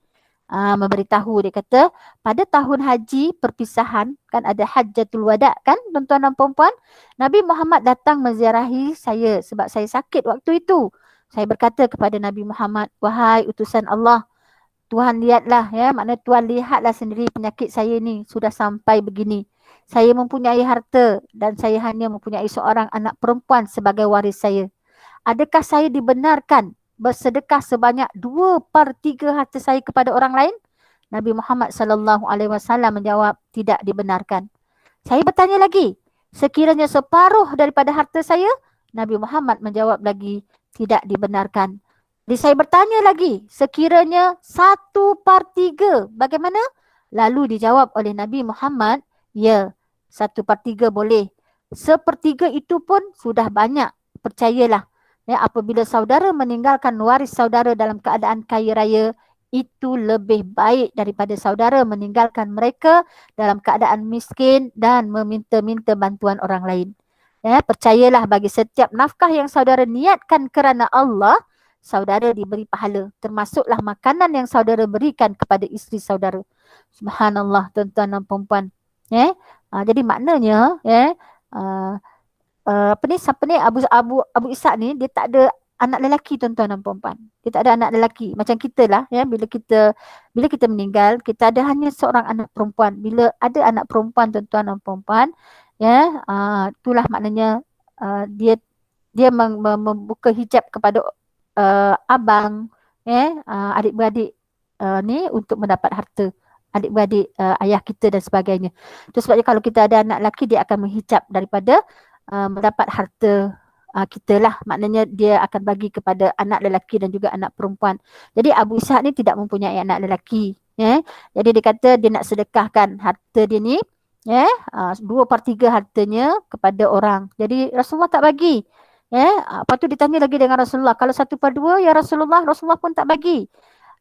[SPEAKER 1] memberitahu. Dia kata pada tahun haji perpisahan kan ada Hajjatul Wada kan tuan-tuan dan puan-puan, Nabi Muhammad datang menziarahi saya sebab saya sakit waktu itu. Saya berkata kepada Nabi Muhammad, wahai utusan Allah, Tuhan lihatlah ya, makna Tuhan lihatlah sendiri penyakit saya ni sudah sampai begini. Saya mempunyai harta dan saya hanya mempunyai seorang anak perempuan sebagai waris saya. Adakah saya dibenarkan bersedekah sebanyak 2/3 harta saya kepada orang lain? Nabi Muhammad sallallahu alaihi wasallam menjawab, tidak dibenarkan. Saya bertanya lagi, sekiranya separuh daripada harta saya? Nabi Muhammad menjawab lagi, tidak dibenarkan. Jadi saya bertanya lagi, sekiranya 1/3, bagaimana? Lalu dijawab oleh Nabi Muhammad, ya, 1/3 boleh. 1/3 itu pun sudah banyak, percayalah. Ya, apabila saudara meninggalkan waris saudara dalam keadaan kaya raya, itu lebih baik daripada saudara meninggalkan mereka dalam keadaan miskin dan meminta-minta bantuan orang lain. Ya, percayalah bagi setiap nafkah yang saudara niatkan kerana Allah, saudara diberi pahala. Termasuklah makanan yang saudara berikan kepada isteri saudara. Subhanallah, tuan-tuan dan puan-puan. Jadi maknanya, apa ni, siapa ni, Abu Ishaq ni, dia tak ada anak lelaki, tuan-tuan dan puan-puan. Dia tak ada anak lelaki. Macam kita lah, ya, bila kita meninggal, kita ada hanya seorang anak perempuan. Bila ada anak perempuan, tuan-tuan dan puan-puan, ya, itulah maknanya dia membuka hijab kepada abang, adik-beradik ni untuk mendapat harta. Adik-beradik ayah kita dan sebagainya. Itu sebabnya kalau kita ada anak lelaki, dia akan menghijab daripada mendapat harta kita lah. Maknanya dia akan bagi kepada anak lelaki dan juga anak perempuan. Jadi Abu Ishaq ni tidak mempunyai anak lelaki. Jadi dia kata dia nak sedekahkan harta dia ni, 2/3 hartanya kepada orang. Jadi Rasulullah tak bagi. Lepas tu ditanya lagi dengan Rasulullah, kalau 1/2 ya Rasulullah, Rasulullah pun tak bagi.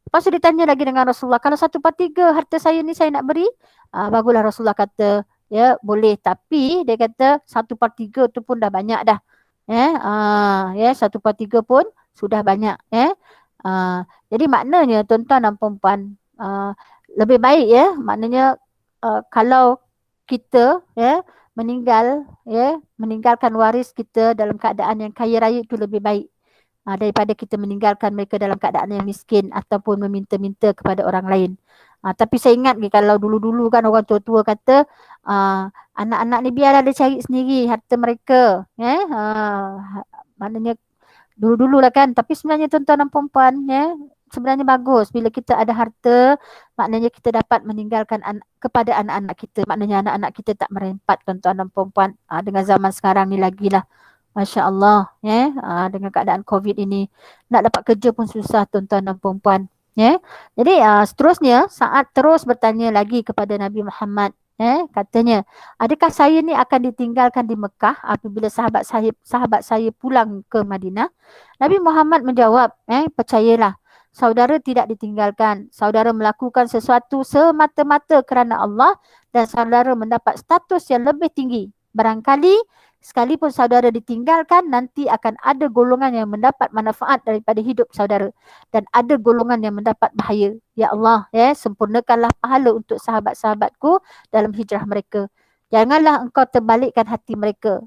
[SPEAKER 1] Lepas tu ditanya lagi dengan Rasulullah, kalau 1/3 harta saya ni saya nak beri, bagulah Rasulullah kata, ya boleh, tapi dia kata 1/3 tu pun dah banyak dah. 1/3 pun sudah banyak. Jadi maknanya tuan-tuan dan puan-puan, lebih baik ya, maknanya kalau kita meninggalkan waris kita dalam keadaan yang kaya raya, itu lebih baik daripada kita meninggalkan mereka dalam keadaan yang miskin ataupun meminta-minta kepada orang lain. Tapi saya ingat kalau dulu-dulu kan orang tua-tua kata anak-anak ni biarlah dia cari sendiri harta mereka. Maknanya dulu-dulu lah kan. Tapi sebenarnya tuan-tuan dan puan-puan, sebenarnya bagus bila kita ada harta, maknanya kita dapat meninggalkan kepada anak-anak kita. Maknanya anak-anak kita tak merempat, tuan-tuan dan puan-puan. Dengan zaman sekarang ni lagi lah. Masya Allah, dengan keadaan COVID ini, nak dapat kerja pun susah, tuan-tuan dan puan-puan. Jadi seterusnya, Sa'ad terus bertanya lagi kepada Nabi Muhammad. Katanya, adakah saya ni akan ditinggalkan di Mekah apabila sahabat saya pulang ke Madinah? Nabi Muhammad menjawab, percayalah, saudara tidak ditinggalkan. Saudara melakukan sesuatu semata-mata kerana Allah dan saudara mendapat status yang lebih tinggi. Barangkali sekalipun saudara ditinggalkan, nanti akan ada golongan yang mendapat manfaat daripada hidup saudara dan ada golongan yang mendapat bahaya. Ya Allah, sempurnakanlah pahala untuk sahabat-sahabatku dalam hijrah mereka. Janganlah engkau terbalikkan hati mereka.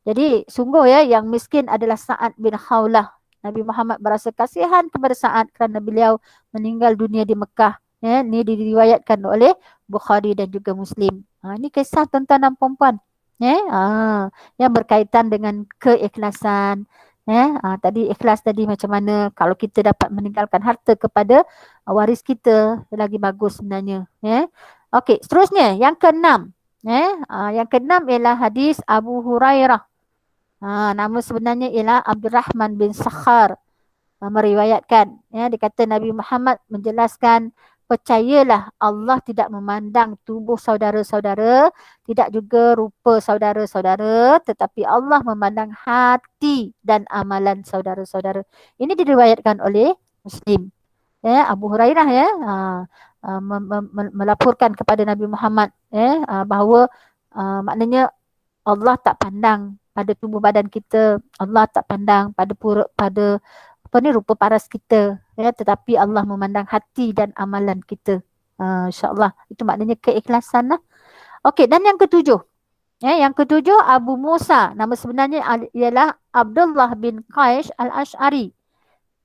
[SPEAKER 1] Jadi sungguh yang miskin adalah Sa'ad bin Khawlah. Nabi Muhammad berasa kasihan kepada Sa'ad kerana beliau meninggal dunia di Mekah. Ini diriwayatkan oleh Bukhari dan juga Muslim. Ini kisah tuan-tuan dan puan-puan. Yang berkaitan dengan keikhlasan. Tadi ikhlas tadi macam mana kalau kita dapat meninggalkan harta kepada waris kita, lagi bagus sebenarnya. Okey, seterusnya yang keenam. Yang keenam ialah hadis Abu Hurairah. Nama sebenarnya ialah Abdurrahman bin Sakhar meriwayatkan. Dia kata Nabi Muhammad menjelaskan, percayalah Allah tidak memandang tubuh saudara-saudara, tidak juga rupa saudara-saudara, tetapi Allah memandang hati dan amalan saudara-saudara. Ini diriwayatkan oleh Muslim. Abu Hurairah melaporkan kepada Nabi Muhammad bahawa maknanya Allah tak pandang pada tubuh badan kita, Allah tak pandang pada rupa ni rupa paras kita, ya, tetapi Allah memandang hati dan amalan kita. InsyaAllah itu maknanya keikhlasan lah. Okey, dan yang ketujuh. Yang ketujuh, Abu Musa. Nama sebenarnya ialah Abdullah bin Qais al-Ash'ari.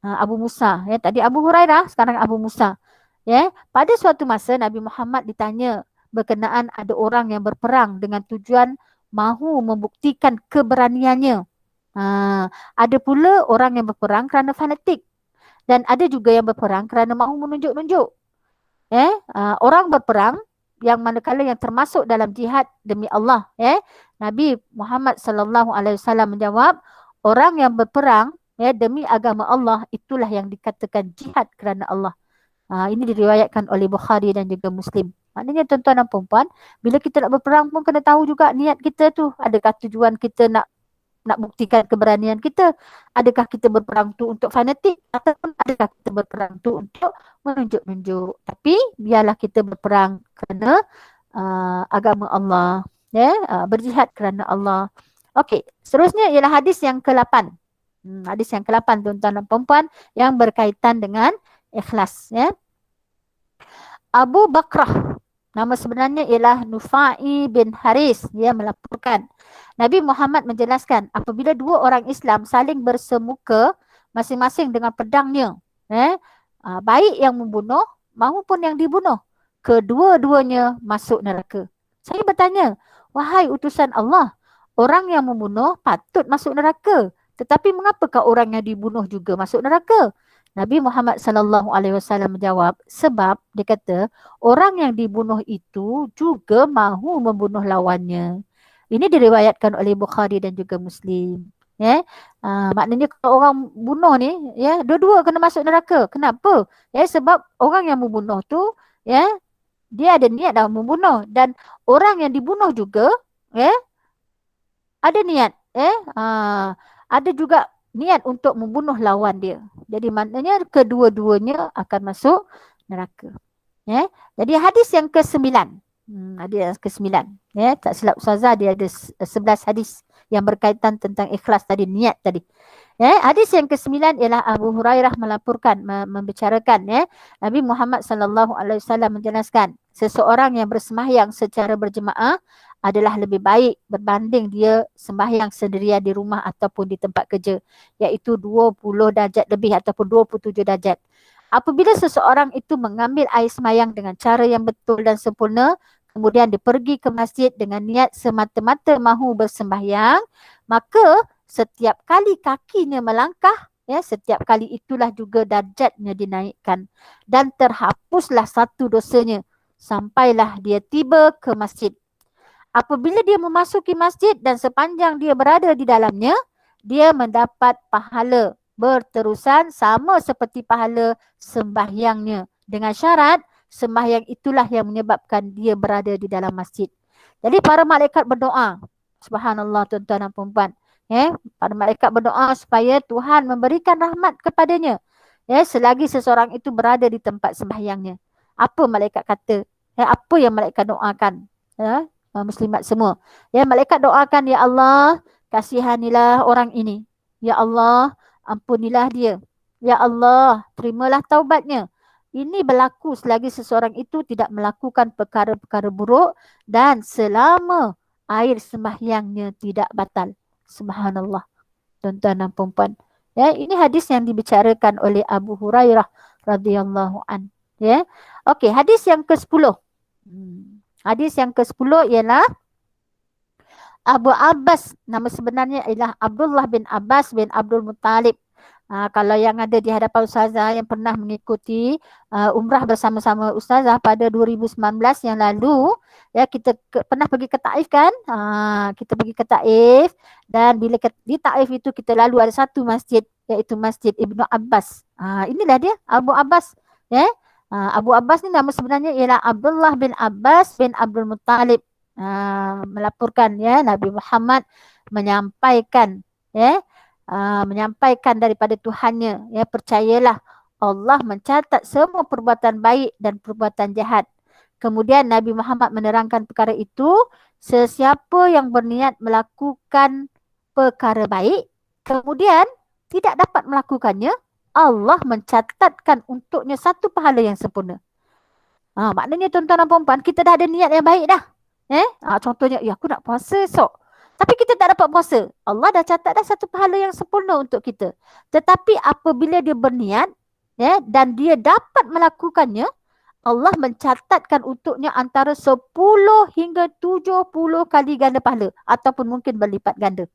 [SPEAKER 1] Abu Musa. Tadi Abu Hurairah, sekarang Abu Musa. Pada suatu masa Nabi Muhammad ditanya berkenaan ada orang yang berperang dengan tujuan mahu membuktikan keberaniannya. Ada pula orang yang berperang kerana fanatik. Dan ada juga yang berperang kerana mahu menunjuk-nunjuk. Orang berperang yang manakala yang termasuk dalam jihad demi Allah, Nabi Muhammad sallallahu alaihi wasallam menjawab, orang yang berperang demi agama Allah itulah yang dikatakan jihad kerana Allah. Ini diriwayatkan oleh Bukhari dan juga Muslim. Maknanya tuan-tuan dan puan-puan, bila kita nak berperang pun kena tahu juga niat kita tu, adakah tujuan kita nak buktikan keberanian kita, adakah kita berperang tu untuk fanatik, ataupun adakah kita berperang tu untuk menunjuk-nunjuk. Tapi biarlah kita berperang kerana agama Allah, berjihad kerana Allah. Okey, seterusnya ialah hadis yang ke-8. Hadis yang ke-8 tuan-tuan dan puan-puan yang berkaitan dengan ikhlas. Abu Bakrah, nama sebenarnya ialah Nufai bin Haris. Dia melaporkan Nabi Muhammad menjelaskan apabila dua orang Islam saling bersemuka masing-masing dengan pedangnya, baik yang membunuh maupun yang dibunuh, kedua-duanya masuk neraka. Saya bertanya, wahai utusan Allah, orang yang membunuh patut masuk neraka, tetapi mengapakah orang yang dibunuh juga masuk neraka? Nabi Muhammad sallallahu alaihi wasallam menjawab, sebab dia kata orang yang dibunuh itu juga mahu membunuh lawannya. Ini diriwayatkan oleh Bukhari dan juga Muslim. Maknanya kalau orang bunuh ni, dua-dua kena masuk neraka. Kenapa? Sebab orang yang membunuh tu, dia ada niat dalam membunuh, dan orang yang dibunuh juga, ada niat, ada juga niat untuk membunuh lawan dia. Jadi maknanya kedua-duanya akan masuk neraka. Jadi hadis yang ke-9. Hadis yang ke-9. Tak silap Ustazah, dia ada 11 hadis yang berkaitan tentang ikhlas tadi, niat tadi. Hadis yang ke-9 ialah Abu Hurairah melaporkan, membicarakan, Nabi Muhammad sallallahu alaihi wasallam menjelaskan, seseorang yang bersembahyang secara berjemaah adalah lebih baik berbanding dia sembahyang sendirian di rumah ataupun di tempat kerja, iaitu 20 darjat lebih ataupun 27 darjat. Apabila seseorang itu mengambil air sembahyang dengan cara yang betul dan sempurna, kemudian dia pergi ke masjid dengan niat semata-mata mahu bersembahyang, maka setiap kali kakinya melangkah, setiap kali itulah juga darjatnya dinaikkan, dan terhapuslah satu dosanya sampailah dia tiba ke masjid. Apabila dia memasuki masjid dan sepanjang dia berada di dalamnya, dia mendapat pahala berterusan sama seperti pahala sembahyangnya, dengan syarat sembahyang itulah yang menyebabkan dia berada di dalam masjid. Jadi para malaikat berdoa, subhanallah tuan-tuan dan puan-puan, para malaikat berdoa supaya Tuhan memberikan rahmat kepadanya, selagi seseorang itu berada di tempat sembahyangnya. Apa malaikat kata? Apa yang malaikat doakan? Muslimat semua. Malaikat doakan, ya Allah, kasihanilah orang ini. Ya Allah, ampunilah dia. Ya Allah, terimalah taubatnya. Ini berlaku selagi seseorang itu tidak melakukan perkara-perkara buruk dan selama air sembahyangnya tidak batal. Subhanallah. Tuan-tuan dan puan-puan. Ini hadis yang dibicarakan oleh Abu Hurairah radhiyallahu an. Okey, hadis yang ke-10. Hadis yang ke-10 ialah Abu Abbas, nama sebenarnya ialah Abdullah bin Abbas bin Abdul Muttalib. Kalau yang ada di hadapan Ustazah yang pernah mengikuti umrah bersama-sama Ustazah pada 2019 yang lalu, kita pernah pergi ke Taif kan? Kita pergi ke Taif, dan bila di Taif itu kita lalu ada satu masjid, iaitu Masjid Ibnu Abbas. Inilah dia Abu Abbas. Abu Abbas ni nama sebenarnya ialah Abdullah bin Abbas bin Abdul Muttalib. Melaporkan, Nabi Muhammad menyampaikan, menyampaikan daripada Tuhannya, percayalah Allah mencatat semua perbuatan baik dan perbuatan jahat. Kemudian Nabi Muhammad menerangkan perkara itu, sesiapa yang berniat melakukan perkara baik kemudian tidak dapat melakukannya, Allah mencatatkan untuknya satu pahala yang sempurna. Maknanya tuan-tuan dan puan-puan, kita dah ada niat yang baik dah. Contohnya, ya aku nak puasa esok. Tapi kita tak dapat puasa. Allah dah catat dah satu pahala yang sempurna untuk kita. Tetapi apabila dia berniat, dan dia dapat melakukannya, Allah mencatatkan untuknya antara 10 hingga 70 kali ganda pahala. Ataupun mungkin berlipat ganda.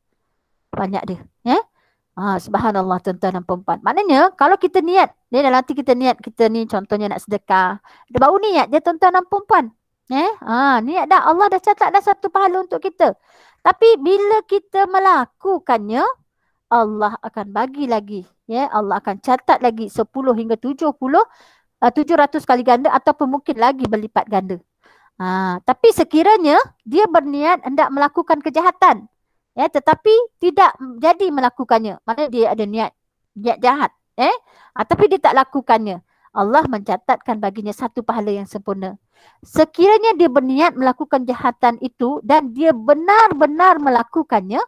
[SPEAKER 1] Banyak dia. Subhanallah tuan-tuan dan puan-puan. Maknanya kalau kita niat, dalam hati kita niat, kita ni contohnya nak sedekah. Dia baru niat je tuan-tuan dan puan-puan. Niat dah, Allah dah catat dah satu pahala untuk kita. Tapi bila kita melakukannya, Allah akan bagi lagi. Allah akan catat lagi 10 hingga 700 kali ganda ataupun mungkin lagi berlipat ganda. Tapi sekiranya dia berniat hendak melakukan kejahatan, tetapi tidak jadi melakukannya, maknanya dia ada niat jahat, tapi dia tak lakukannya, Allah mencatatkan baginya satu pahala yang sempurna. Sekiranya dia berniat melakukan kejahatan itu dan dia benar-benar melakukannya,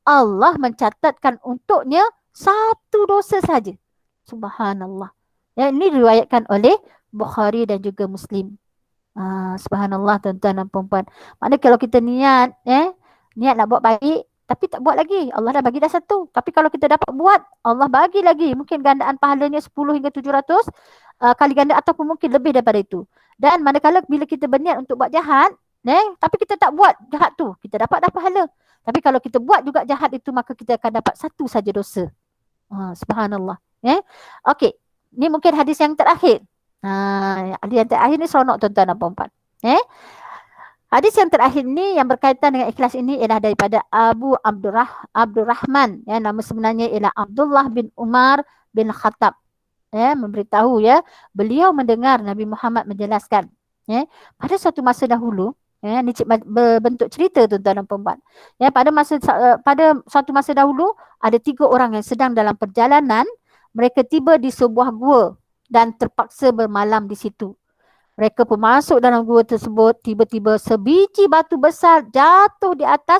[SPEAKER 1] Allah mencatatkan untuknya satu dosa saja. Subhanallah. Ini diriwayatkan oleh Bukhari dan juga Muslim. Subhanallah tuan-tuan dan puan-puan. Maknanya kalau kita niat, niat nak buat baik, tapi tak buat lagi, Allah dah bagi dah satu. Tapi kalau kita dapat buat, Allah bagi lagi. Mungkin gandaan pahalanya 10 hingga 700 kali ganda ataupun mungkin lebih daripada itu. Dan manakala bila kita berniat untuk buat jahat, tapi kita tak buat jahat tu, kita dapat dah pahala. Tapi kalau kita buat juga jahat itu, maka kita akan dapat satu saja dosa. Subhanallah. Okey, ni mungkin hadis yang terakhir. Hadis yang terakhir ni seronok tuan-tuan dan puan-puan. Hadis yang terakhir ni yang berkaitan dengan ikhlas ini ialah daripada Abu Abdurrahman. Nama sebenarnya ialah Abdullah bin Umar bin Khattab. Memberitahu beliau mendengar Nabi Muhammad menjelaskan. Pada suatu masa dahulu, ni berbentuk cerita tuan-tuan dan puan-puan. Pada suatu masa dahulu ada 3 orang yang sedang dalam perjalanan. Mereka tiba di sebuah gua dan terpaksa bermalam di situ. Mereka pun masuk dalam gua tersebut. Tiba-tiba sebiji batu besar jatuh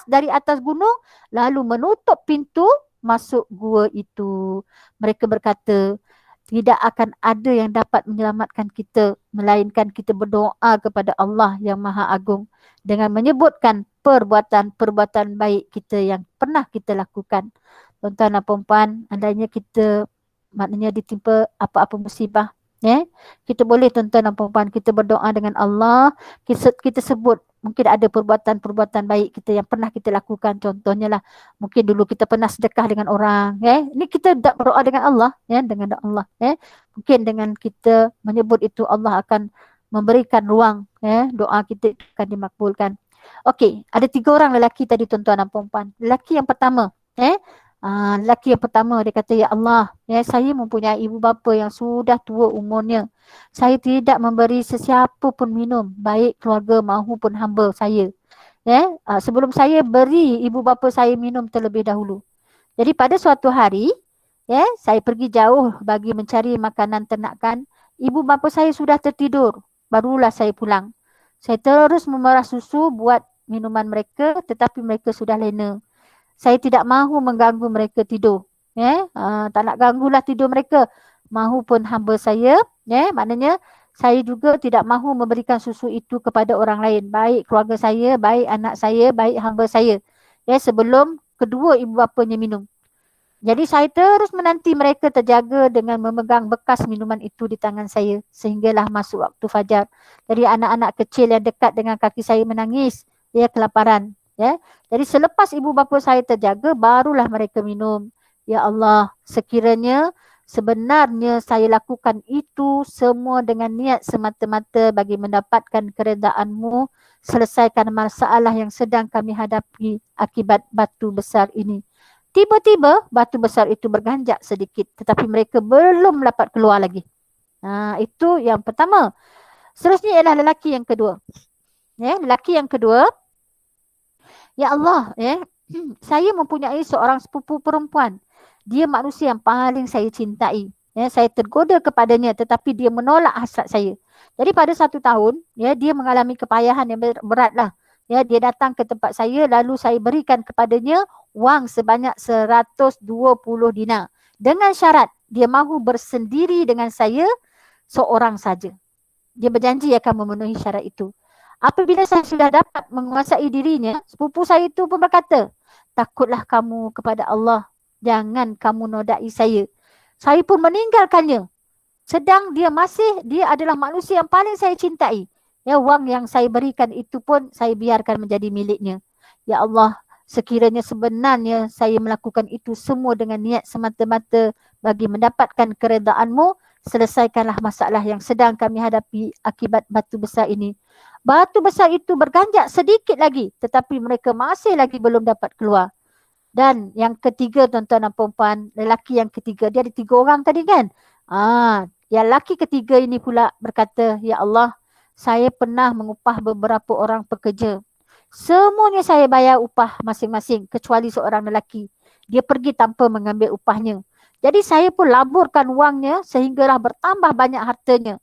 [SPEAKER 1] dari atas gunung lalu menutup pintu masuk gua itu. Mereka berkata, tidak akan ada yang dapat menyelamatkan kita melainkan kita berdoa kepada Allah yang Maha Agung dengan menyebutkan perbuatan-perbuatan baik kita yang pernah kita lakukan. Tuan-tuan dan puan-puan, andainya kita maknanya ditimpa apa-apa musibah, kita boleh tuan-tuan dan puan-puan, kita berdoa dengan Allah, kita sebut mungkin ada perbuatan-perbuatan baik kita yang pernah kita lakukan. Contohnya lah, mungkin dulu kita pernah sedekah dengan orang, ini kita berdoa dengan Allah, dengan Allah, mungkin dengan kita menyebut itu, Allah akan memberikan ruang, doa kita akan dimakbulkan. Okey, ada 3 orang lelaki tadi tuan-tuan dan puan-puan. Lelaki yang pertama, lelaki yang pertama dia kata, ya Allah, saya mempunyai ibu bapa yang sudah tua umurnya. Saya tidak memberi sesiapa pun minum, baik keluarga maupun hamba saya. Sebelum saya beri ibu bapa saya minum terlebih dahulu. Jadi pada suatu hari, saya pergi jauh bagi mencari makanan ternakan. Ibu bapa saya sudah tertidur, barulah saya pulang. Saya terus memerah susu buat minuman mereka, tetapi mereka sudah lena. Saya tidak mahu mengganggu mereka tidur. Tak nak ganggulah tidur mereka. Mahupun hamba saya. Maknanya saya juga tidak mahu memberikan susu itu kepada orang lain. Baik keluarga saya, baik anak saya, baik hamba saya. Sebelum kedua ibu bapanya minum. Jadi saya terus menanti mereka terjaga dengan memegang bekas minuman itu di tangan saya. Sehinggalah masuk waktu fajar. Jadi anak-anak kecil yang dekat dengan kaki saya menangis. Kelaparan. Jadi selepas ibu bapa saya terjaga, barulah mereka minum. Ya Allah, sekiranya sebenarnya saya lakukan itu semua dengan niat semata-mata bagi mendapatkan keredaan-Mu, selesaikan masalah yang sedang kami hadapi akibat batu besar ini. Tiba-tiba batu besar itu berganjak sedikit, tetapi mereka belum dapat keluar lagi. Itu yang pertama. Seterusnya ialah lelaki yang kedua. Lelaki yang kedua, ya Allah, saya mempunyai seorang sepupu perempuan. Dia manusia yang paling saya cintai. Saya tergoda kepadanya tetapi dia menolak hasrat saya. Jadi pada satu tahun, dia mengalami kepayahan yang berat lah. Dia datang ke tempat saya lalu saya berikan kepadanya wang sebanyak 120 dinar. Dengan syarat dia mahu bersendiri dengan saya seorang saja. Dia berjanji akan memenuhi syarat itu. Apabila saya sudah dapat menguasai dirinya, sepupu saya itu pun berkata, takutlah kamu kepada Allah, jangan kamu nodai saya. Saya pun meninggalkannya. Sedang dia adalah manusia yang paling saya cintai. Ya, wang yang saya berikan itu pun saya biarkan menjadi miliknya. Ya Allah, sekiranya sebenarnya saya melakukan itu semua dengan niat semata-mata bagi mendapatkan keredaan-Mu, selesaikanlah masalah yang sedang kami hadapi akibat batu besar ini. Batu besar itu berganjak sedikit lagi, tetapi mereka masih lagi belum dapat keluar. Dan yang ketiga, tuan-tuan dan puan, lelaki yang ketiga, dia ada 3 orang tadi kan? Yang lelaki ketiga ini pula berkata, ya Allah, saya pernah mengupah beberapa orang pekerja. Semuanya saya bayar upah masing-masing kecuali seorang lelaki. Dia pergi tanpa mengambil upahnya. Jadi saya pun laburkan wangnya sehinggalah bertambah banyak hartanya.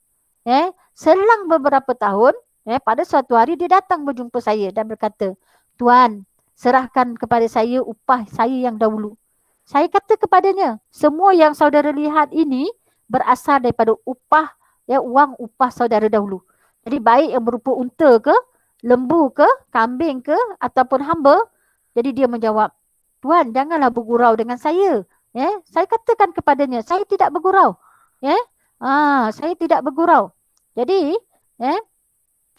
[SPEAKER 1] Selang beberapa tahun, pada suatu hari dia datang berjumpa saya dan berkata, Tuan, serahkan kepada saya upah saya yang dahulu. Saya kata kepadanya, semua yang saudara lihat ini berasal daripada upah, wang upah saudara dahulu. Jadi baik yang berupa unta ke, lembu ke, kambing ke, ataupun hamba. Jadi dia menjawab, Tuan, janganlah bergurau dengan saya. Saya katakan kepadanya, saya tidak bergurau. Saya tidak bergurau. Jadi,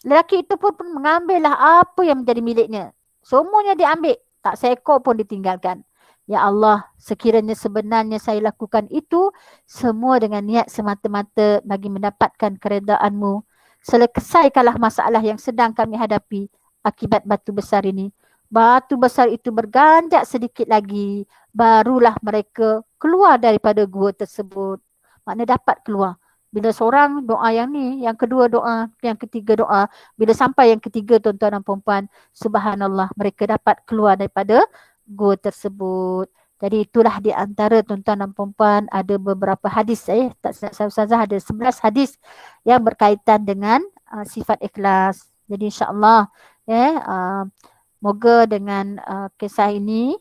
[SPEAKER 1] lelaki itu pun mengambillah apa yang menjadi miliknya. Semuanya diambil, tak seekor pun ditinggalkan. Ya Allah, sekiranya sebenarnya saya lakukan itu semua dengan niat semata-mata bagi mendapatkan keredaan-Mu. Selesaikanlah masalah yang sedang kami hadapi akibat batu besar ini. Batu besar itu berganjak sedikit lagi, barulah mereka keluar daripada gua tersebut. Maknanya dapat keluar. Bila seorang doa yang ni, yang kedua doa, yang ketiga doa, bila sampai yang ketiga, tuan-tuan dan puan-puan, subhanallah, mereka dapat keluar daripada gua tersebut. Jadi itulah di antara, tuan-tuan dan puan-puan, ada beberapa hadis, tak silap saya Ustazah, ada 11 hadis yang berkaitan dengan sifat ikhlas. Jadi insya-Allah, moga dengan kisah ini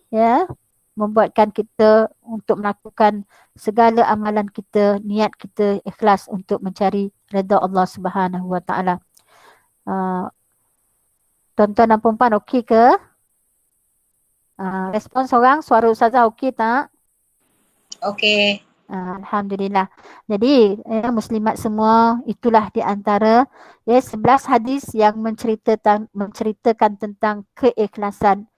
[SPEAKER 1] membuatkan kita untuk melakukan segala amalan kita, niat kita ikhlas untuk mencari redha Allah Subhanahu Wa Taala. Tuan-tuan dan puan-puan, okey ke? Respon seorang, suara Ustazah okey tak?
[SPEAKER 2] Okey.
[SPEAKER 1] Alhamdulillah. Jadi muslimat semua, itulah di antara 11 hadis yang menceritakan tentang keikhlasan.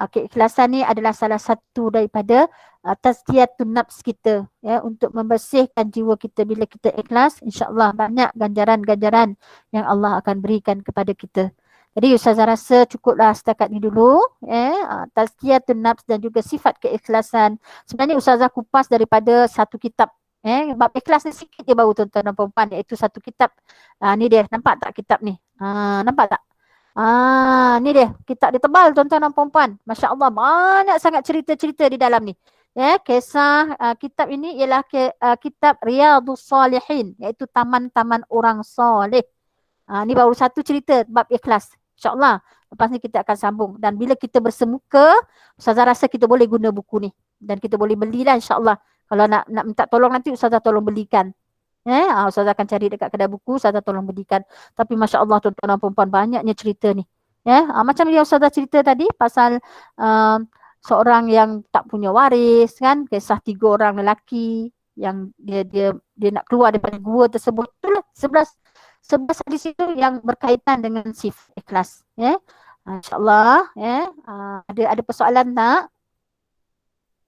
[SPEAKER 1] Keikhlasan ni adalah salah satu daripada tazkiyatun nafs kita, untuk membersihkan jiwa kita. Bila kita ikhlas, insya-Allah banyak ganjaran-ganjaran yang Allah akan berikan kepada kita. Jadi Ustazah rasa cukuplah setakat ni dulu, tazkiyatun nafs dan juga sifat keikhlasan. Sebenarnya Ustazah kupas daripada satu kitab. Bab ikhlas ni sikit je baru, tuan-tuan dan puan-puan, iaitu satu kitab. Ni dia, nampak tak kitab ni? Nampak tak? Ni dia, kitab dia tebal, tuan-tuan dan puan-puan. Masya Allah, banyak sangat cerita-cerita di dalam ni. Kisah kitab ini ialah kitab Riyadhus Salihin, iaitu taman-taman orang soleh. Ni baru satu cerita bab ikhlas. InsyaAllah, lepas ni kita akan sambung. Dan bila kita bersemuka, Ustazah rasa kita boleh guna buku ni. Dan kita boleh belilah insyaAllah. Kalau nak minta tolong nanti, Ustazah tolong belikan. Ustazah akan cari dekat kedai buku, Ustazah tolong belikan. Tapi Masya Allah, tuan-tuan dan puan-puan, banyaknya cerita ni. Macam yang Ustazah cerita tadi, pasal seorang yang tak punya waris, kan? Kisah 3 orang lelaki yang dia nak keluar daripada gua tersebut. Itulah 11 hadis itu yang berkaitan dengan sifat ikhlas. InsyaAllah, ada persoalan tak?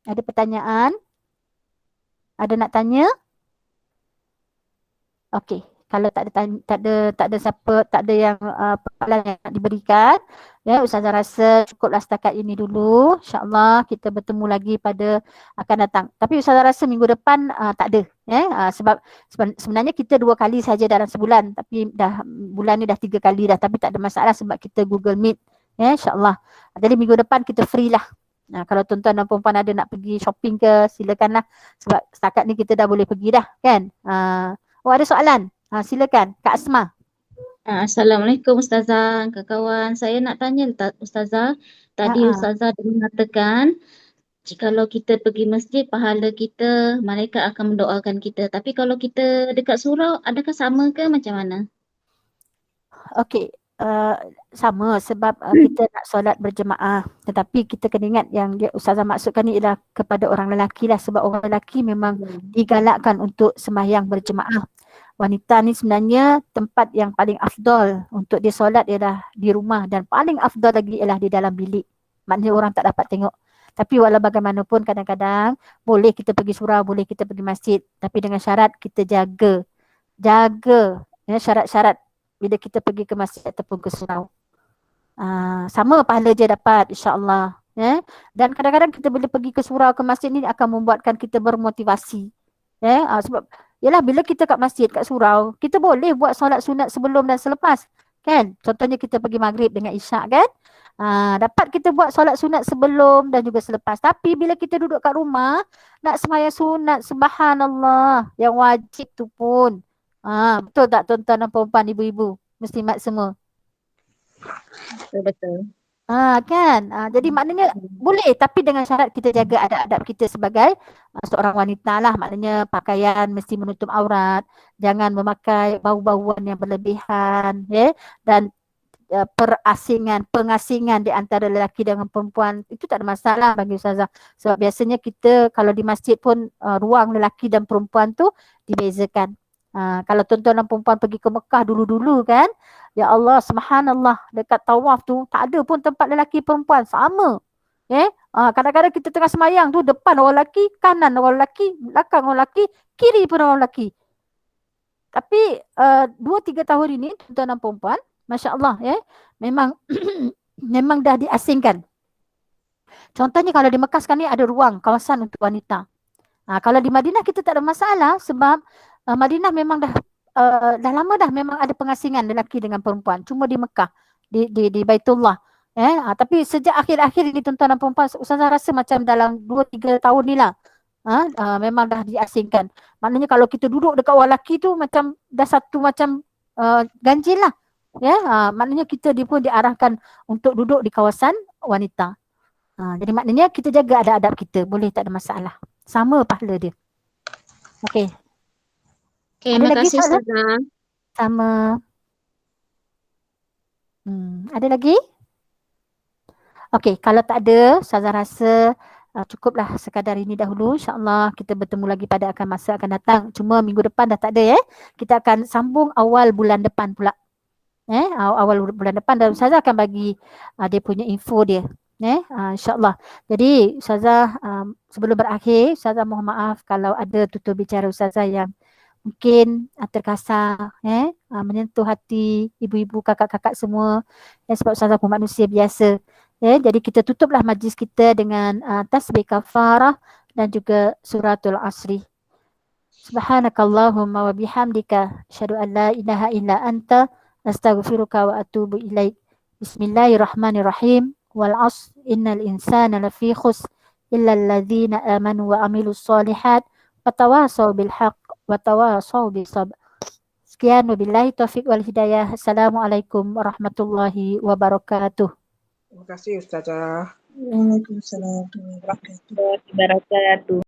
[SPEAKER 1] Ada pertanyaan? Ada nak tanya? Okey, kalau tak ada siapa, tak ada yang persoalan yang nak diberikan, Ustazah rasa cukuplah setakat ini dulu. InsyaAllah kita bertemu lagi pada akan datang. Tapi Ustazah rasa minggu depan tak ada. Sebab sebenarnya kita 2 kali saja dalam sebulan. Tapi bulan ni dah 3 kali dah. Tapi tak ada masalah sebab kita Google Meet. InsyaAllah. Jadi minggu depan kita free lah. Kalau tuan-tuan dan puan-puan ada nak pergi shopping ke, silakanlah. Sebab setakat ni kita dah boleh pergi dah, kan? Ada soalan? Silakan, Kak Asma.
[SPEAKER 3] Assalamualaikum Ustazah, kawan-kawan. Saya nak tanya Ustazah. Tadi Ustazah mengatakan Jikalau kita pergi masjid, pahala kita, malaikat akan mendoakan kita. Tapi kalau kita dekat surau, adakah sama ke macam mana?
[SPEAKER 1] Okey, sama sebab kita nak solat berjemaah. Tetapi kita kena ingat yang dia Ustazah maksudkan ni ialah kepada orang lelaki lah. Sebab orang lelaki memang digalakkan untuk sembahyang berjemaah. Wanita ni sebenarnya tempat yang paling afdal untuk dia solat ialah di rumah. Dan paling afdal lagi ialah di dalam bilik. Maknanya orang tak dapat tengok. Tapi walau bagaimanapun kadang-kadang boleh kita pergi surau, boleh kita pergi masjid. Tapi dengan syarat kita jaga syarat-syarat bila kita pergi ke masjid ataupun ke surau. Sama pahala je dapat insya-Allah. Dan kadang-kadang kita bila pergi ke surau, ke masjid ni akan membuatkan kita bermotivasi. Sebab yalah bila kita kat masjid, kat surau, kita boleh buat solat sunat sebelum dan selepas. Kan? Contohnya kita pergi maghrib dengan isyak kan? Dapat kita buat solat sunat sebelum dan juga selepas. Tapi bila kita duduk kat rumah, nak sembahyang sunat, subhanallah, yang wajib tu pun. Betul tak tuan-tuan dan puan-puan, ibu-ibu, muslimat semua?
[SPEAKER 3] Betul.
[SPEAKER 1] Kan? Jadi maknanya boleh, tapi dengan syarat kita jaga adab-adab kita sebagai seorang wanita lah. Maknanya pakaian mesti menutup aurat, jangan memakai bau-bauan yang berlebihan, dan pengasingan di antara lelaki dengan perempuan itu tak ada masalah bagi Ustazah. Sebab biasanya kita kalau di masjid pun ruang lelaki dan perempuan tu dibezakan. Kalau tuan-tuan dan perempuan pergi ke Mekah dulu-dulu kan, ya Allah, subhanallah, dekat tawaf tu tak ada pun tempat lelaki perempuan, sama. Kadang-kadang kita tengah semayang tu, depan orang lelaki, kanan orang lelaki, belakang orang lelaki, kiri pun orang lelaki. Tapi 2-3 tahun ini tuan-tuan dan perempuan, Masya Allah, memang memang dah diasingkan. Contohnya kalau di Mekah sekarang ni ada ruang, kawasan untuk wanita. Kalau di Madinah kita tak ada masalah sebab Madinah memang dah lama dah memang ada pengasingan lelaki dengan perempuan. Cuma di Mekah, di Baitullah. Tapi sejak akhir-akhir ini tuan-tuan dan perempuan, Ustazah rasa macam dalam 2-3 tahun ni lah, memang dah diasingkan. Maknanya kalau kita duduk dekat orang lelaki tu macam dah satu macam ganjil lah. Maknanya kita dia pun diarahkan untuk duduk di kawasan wanita. Jadi maknanya kita jaga adab-adab kita, boleh, tak ada masalah. Sama pahala dia. Okey.
[SPEAKER 3] Okay,
[SPEAKER 1] Ada
[SPEAKER 3] terima
[SPEAKER 1] lagi
[SPEAKER 3] kasih
[SPEAKER 1] soalan?
[SPEAKER 3] Ustazah.
[SPEAKER 1] Sama. Ada lagi? Okey, kalau tak ada, Ustazah rasa cukuplah sekadar ini dahulu. InsyaAllah kita bertemu lagi pada masa akan datang. Cuma minggu depan dah tak ada Kita akan sambung awal bulan depan pula. Awal bulan depan dan Ustazah akan bagi dia punya info dia. InsyaAllah. Jadi Ustazah sebelum berakhir, Ustazah mohon maaf kalau ada tutur bicara Ustazah yang mungkin terkasar, menyentuh hati ibu-ibu, kakak-kakak semua. Sebab Ustazah pun manusia biasa. Jadi kita tutuplah majlis kita dengan tasbih kafarah dan juga suratul asri. Subhanakallahumma wa bihamdika asyhadu an la ilaha illa anta astaghfiruka wa atubu ilaik. Bismillahirrahmanirrahim. Wal 'asr innal insana lafi khusr illa alladhina amanu wa amilus solihat wa tawasaw bil haqq wa tawasaw bis sabr. Sekian, wabillahi taufiq wal hidayah. Assalamualaikum warahmatullahi wabarakatuh.
[SPEAKER 4] Terima kasih Ustazah.
[SPEAKER 2] Waalaikumsalam warahmatullahi wabarakatuh.
[SPEAKER 3] Wabarakatuh.